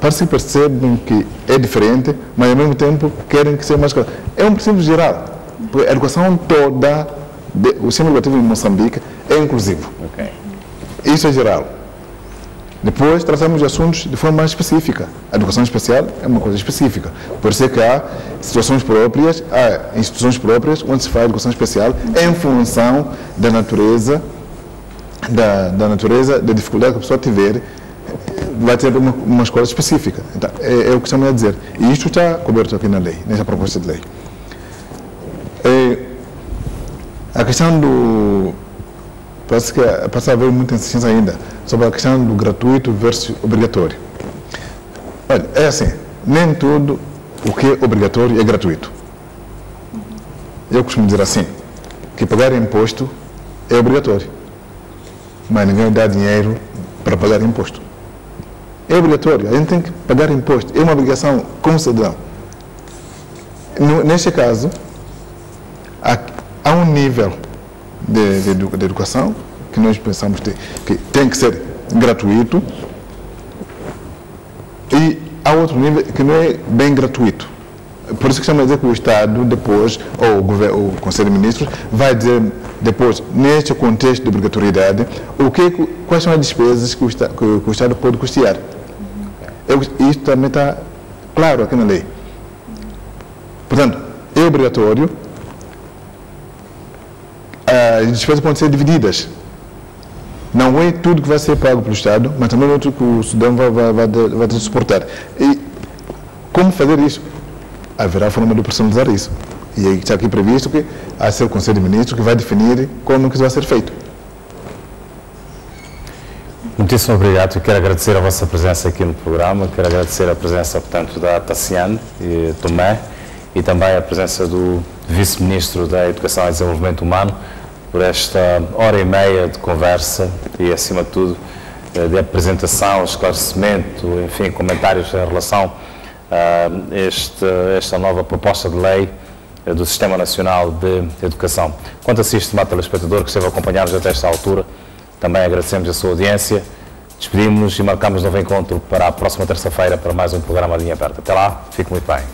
parece que percebem que é diferente, mas ao mesmo tempo querem que seja mais claro. É um princípio geral, porque a educação toda, o sistema educativo em Moçambique é inclusivo. Okay. Isso é geral. Depois tratamos de assuntos de forma mais específica. A educação especial é uma coisa específica. Por isso é que há situações próprias, há instituições próprias onde se faz educação especial em função da natureza, da dificuldade que a pessoa tiver, vai ter uma escola específica. Então, é o que estamos a dizer. E isto está coberto aqui na lei, nessa proposta de lei. A questão do... Parece que passa a haver muita insistência ainda sobre a questão do gratuito versus obrigatório. Olha, é assim, nem tudo o que é obrigatório é gratuito. Eu costumo dizer assim, que pagar imposto é obrigatório, mas ninguém dá dinheiro para pagar imposto. É obrigatório, a gente tem que pagar imposto, é uma obrigação como cidadão. Neste caso, há um nível de educação que nós pensamos que tem que ser gratuito e há outro nível que não é bem gratuito. Por isso que estamos a dizer que o Estado depois, ou o Conselho de Ministros, vai dizer depois, neste contexto de obrigatoriedade, quais são as despesas que o Estado pode custear. Isso também está claro aqui na lei. Portanto, é obrigatório. As despesas podem ser divididas. Não é tudo que vai ser pago pelo Estado, mas também outro que o cidadão vai ter que suportar. E como fazer isso? Haverá forma de personalizar isso. E aí está aqui previsto que há de ser o Conselho de Ministros que vai definir como que isso vai ser feito. Muitíssimo obrigado. Eu quero agradecer a vossa presença aqui no programa, quero agradecer a presença, portanto, da Tassiane e Tomé e também a presença do Vice-Ministro da Educação e Desenvolvimento Humano por esta hora e meia de conversa e, acima de tudo, de apresentação, esclarecimento, enfim, comentários em relação a esta nova proposta de lei do Sistema Nacional de Educação. Quanto a si, estimado telespectador que esteve a acompanhar-nos até esta altura, também agradecemos a sua audiência, despedimos-nos e marcamos novo encontro para a próxima terça-feira para mais um programa Linha Aberta. Até lá, fique muito bem.